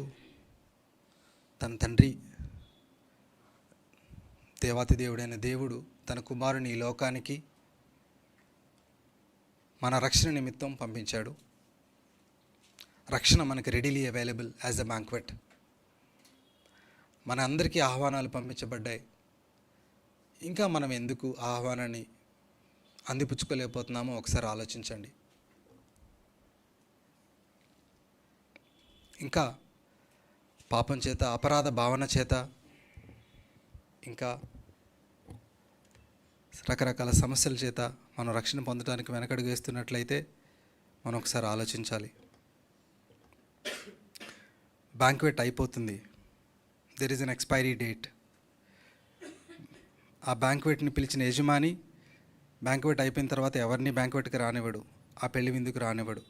తన తండ్రి దేవాతి దేవుడైన దేవుడు తన కుమారుని ఈ లోకానికి మన రక్షణ నిమిత్తం పంపించాడు. రక్షణ మనకి readily available as a banquet. మన అందరికీ ఆహ్వానాలు పంపించబడ్డాయి. ఇంకా మనం ఎందుకు ఆ ఆహ్వానాన్ని అందిపుచ్చుకోలేకపోతున్నామో ఒకసారి ఆలోచించండి. ఇంకా పాపం చేత, అపరాధ భావన చేత, ఇంకా రకరకాల సమస్యల చేత మనం రక్షణ పొందడానికి వెనకడుగు వేస్తున్నట్లయితే మనం ఒకసారి ఆలోచించాలి. బ్యాంక్వెట్ అయిపోతుంది. There is an expiry date. ఆ బ్యాంక్వెట్ని పిలిచిన యజమాని బ్యాంక్వెట్ అయిపోయిన తర్వాత ఎవరిని బ్యాంక్వెట్కి రానివ్వడు, ఆ పెళ్లి విందుకు రానివ్వడు.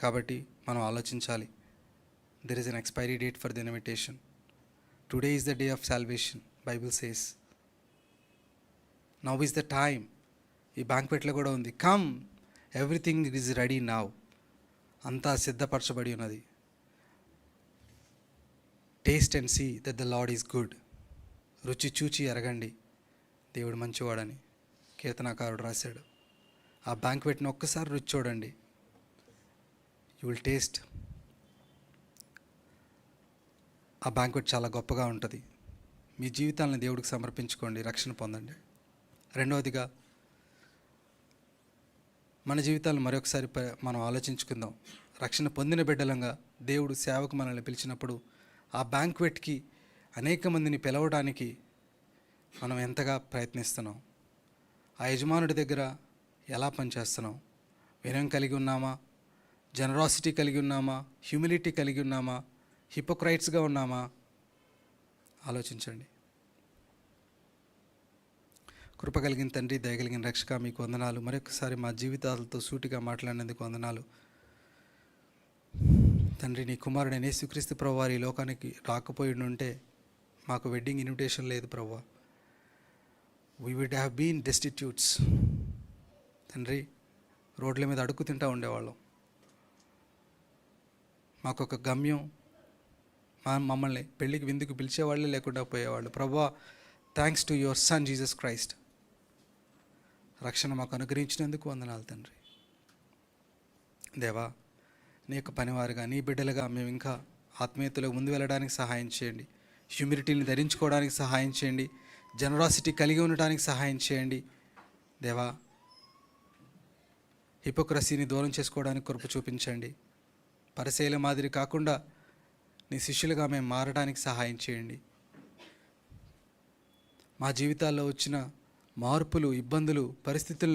కాబట్టి మనం ఆలోచించాలి. There is an expiry date for the invitation. Today is the day of salvation, Bible says. Now is the time. ఈ బ్యాంక్వెట్లో కూడా ఉంది, come, everything is ready now. అంతా సిద్ధపరచబడి ఉన్నది. Taste and see that the lord is good. రుచి చూచి ఎరగండి దేవుడు మంచివాడని కీర్తనాకారుడు రాశాడు. ఆ బ్యాంక్వెట్ని ఒక్కసారి రుచి చూడండి. You will taste. ఆ బ్యాంక్వెట్ చాలా గొప్పగా ఉంటుంది. మీ జీవితాలను దేవుడికి సమర్పించుకోండి, రక్షణ పొందండి. రెండవదిగా మన జీవితాలను మరొకసారి మనం ఆలోచించుకుందాం. రక్షణ పొందిన బిడ్డలంగా దేవుడు సేవకు మనల్ని పిలిచినప్పుడు ఆ బ్యాంక్వెట్కి అనేక మందిని పిలవడానికి మనం ఎంతగా ప్రయత్నిస్తున్నాం? ఆ యజమానుడి దగ్గర ఎలా పనిచేస్తున్నాం? వినయం కలిగి ఉన్నామా? జనరాసిటీ కలిగి ఉన్నామా? హ్యూమిలిటీ కలిగి ఉన్నామా? హిపోక్రైట్స్గా ఉన్నామా? ఆలోచించండి. కృప కలిగిన తండ్రి, దయగలిగిన రక్షక, మీకు వందనాలు. మరొకసారి మా జీవితాలతో సూటిగా మాట్లాడినందుకు వందనాలు తండ్రి. నీ కుమారుడైన యేసుక్రీస్తు ప్రభువారు ఈ లోకానికి రాకపోయి ఉంటే మాకు వెడ్డింగ్ ఇన్విటేషన్ లేదు ప్రభువా. We would have been destitutes తండ్రి. రోడ్ల మీద అడుగు తింటూ ఉండేవాళ్ళం. మాకొక గమ్యం, మమ్మల్ని పెళ్ళికి విందుకు పిలిచేవాళ్ళే లేకుండా పోయేవాళ్ళు. ప్రభువా, thanks to your son Jesus Christ. రక్షణ మాకు అనుగ్రహించినందుకు వందనాలు తండ్రి. దేవా, నీ యొక్క పనివారుగా, నీ బిడ్డలుగా మేము ఇంకా ఆత్మీయతలో ముందు వెళ్ళడానికి సహాయం చేయండి. హ్యూమిలిటీని ధరించుకోవడానికి సహాయం చేయండి. జనరాసిటీ కలిగి ఉండడానికి సహాయం చేయండి దేవా. హిపోక్రసీని దూరం చేసుకోవడానికి కృప చూపించండి. పరిసయ్యుల మాదిరి కాకుండా నీ శిష్యులుగా మేము మారడానికి సహాయం చేయండి. మా జీవితాల్లో వచ్చిన మార్పులు, ఇబ్బందులు, పరిస్థితులను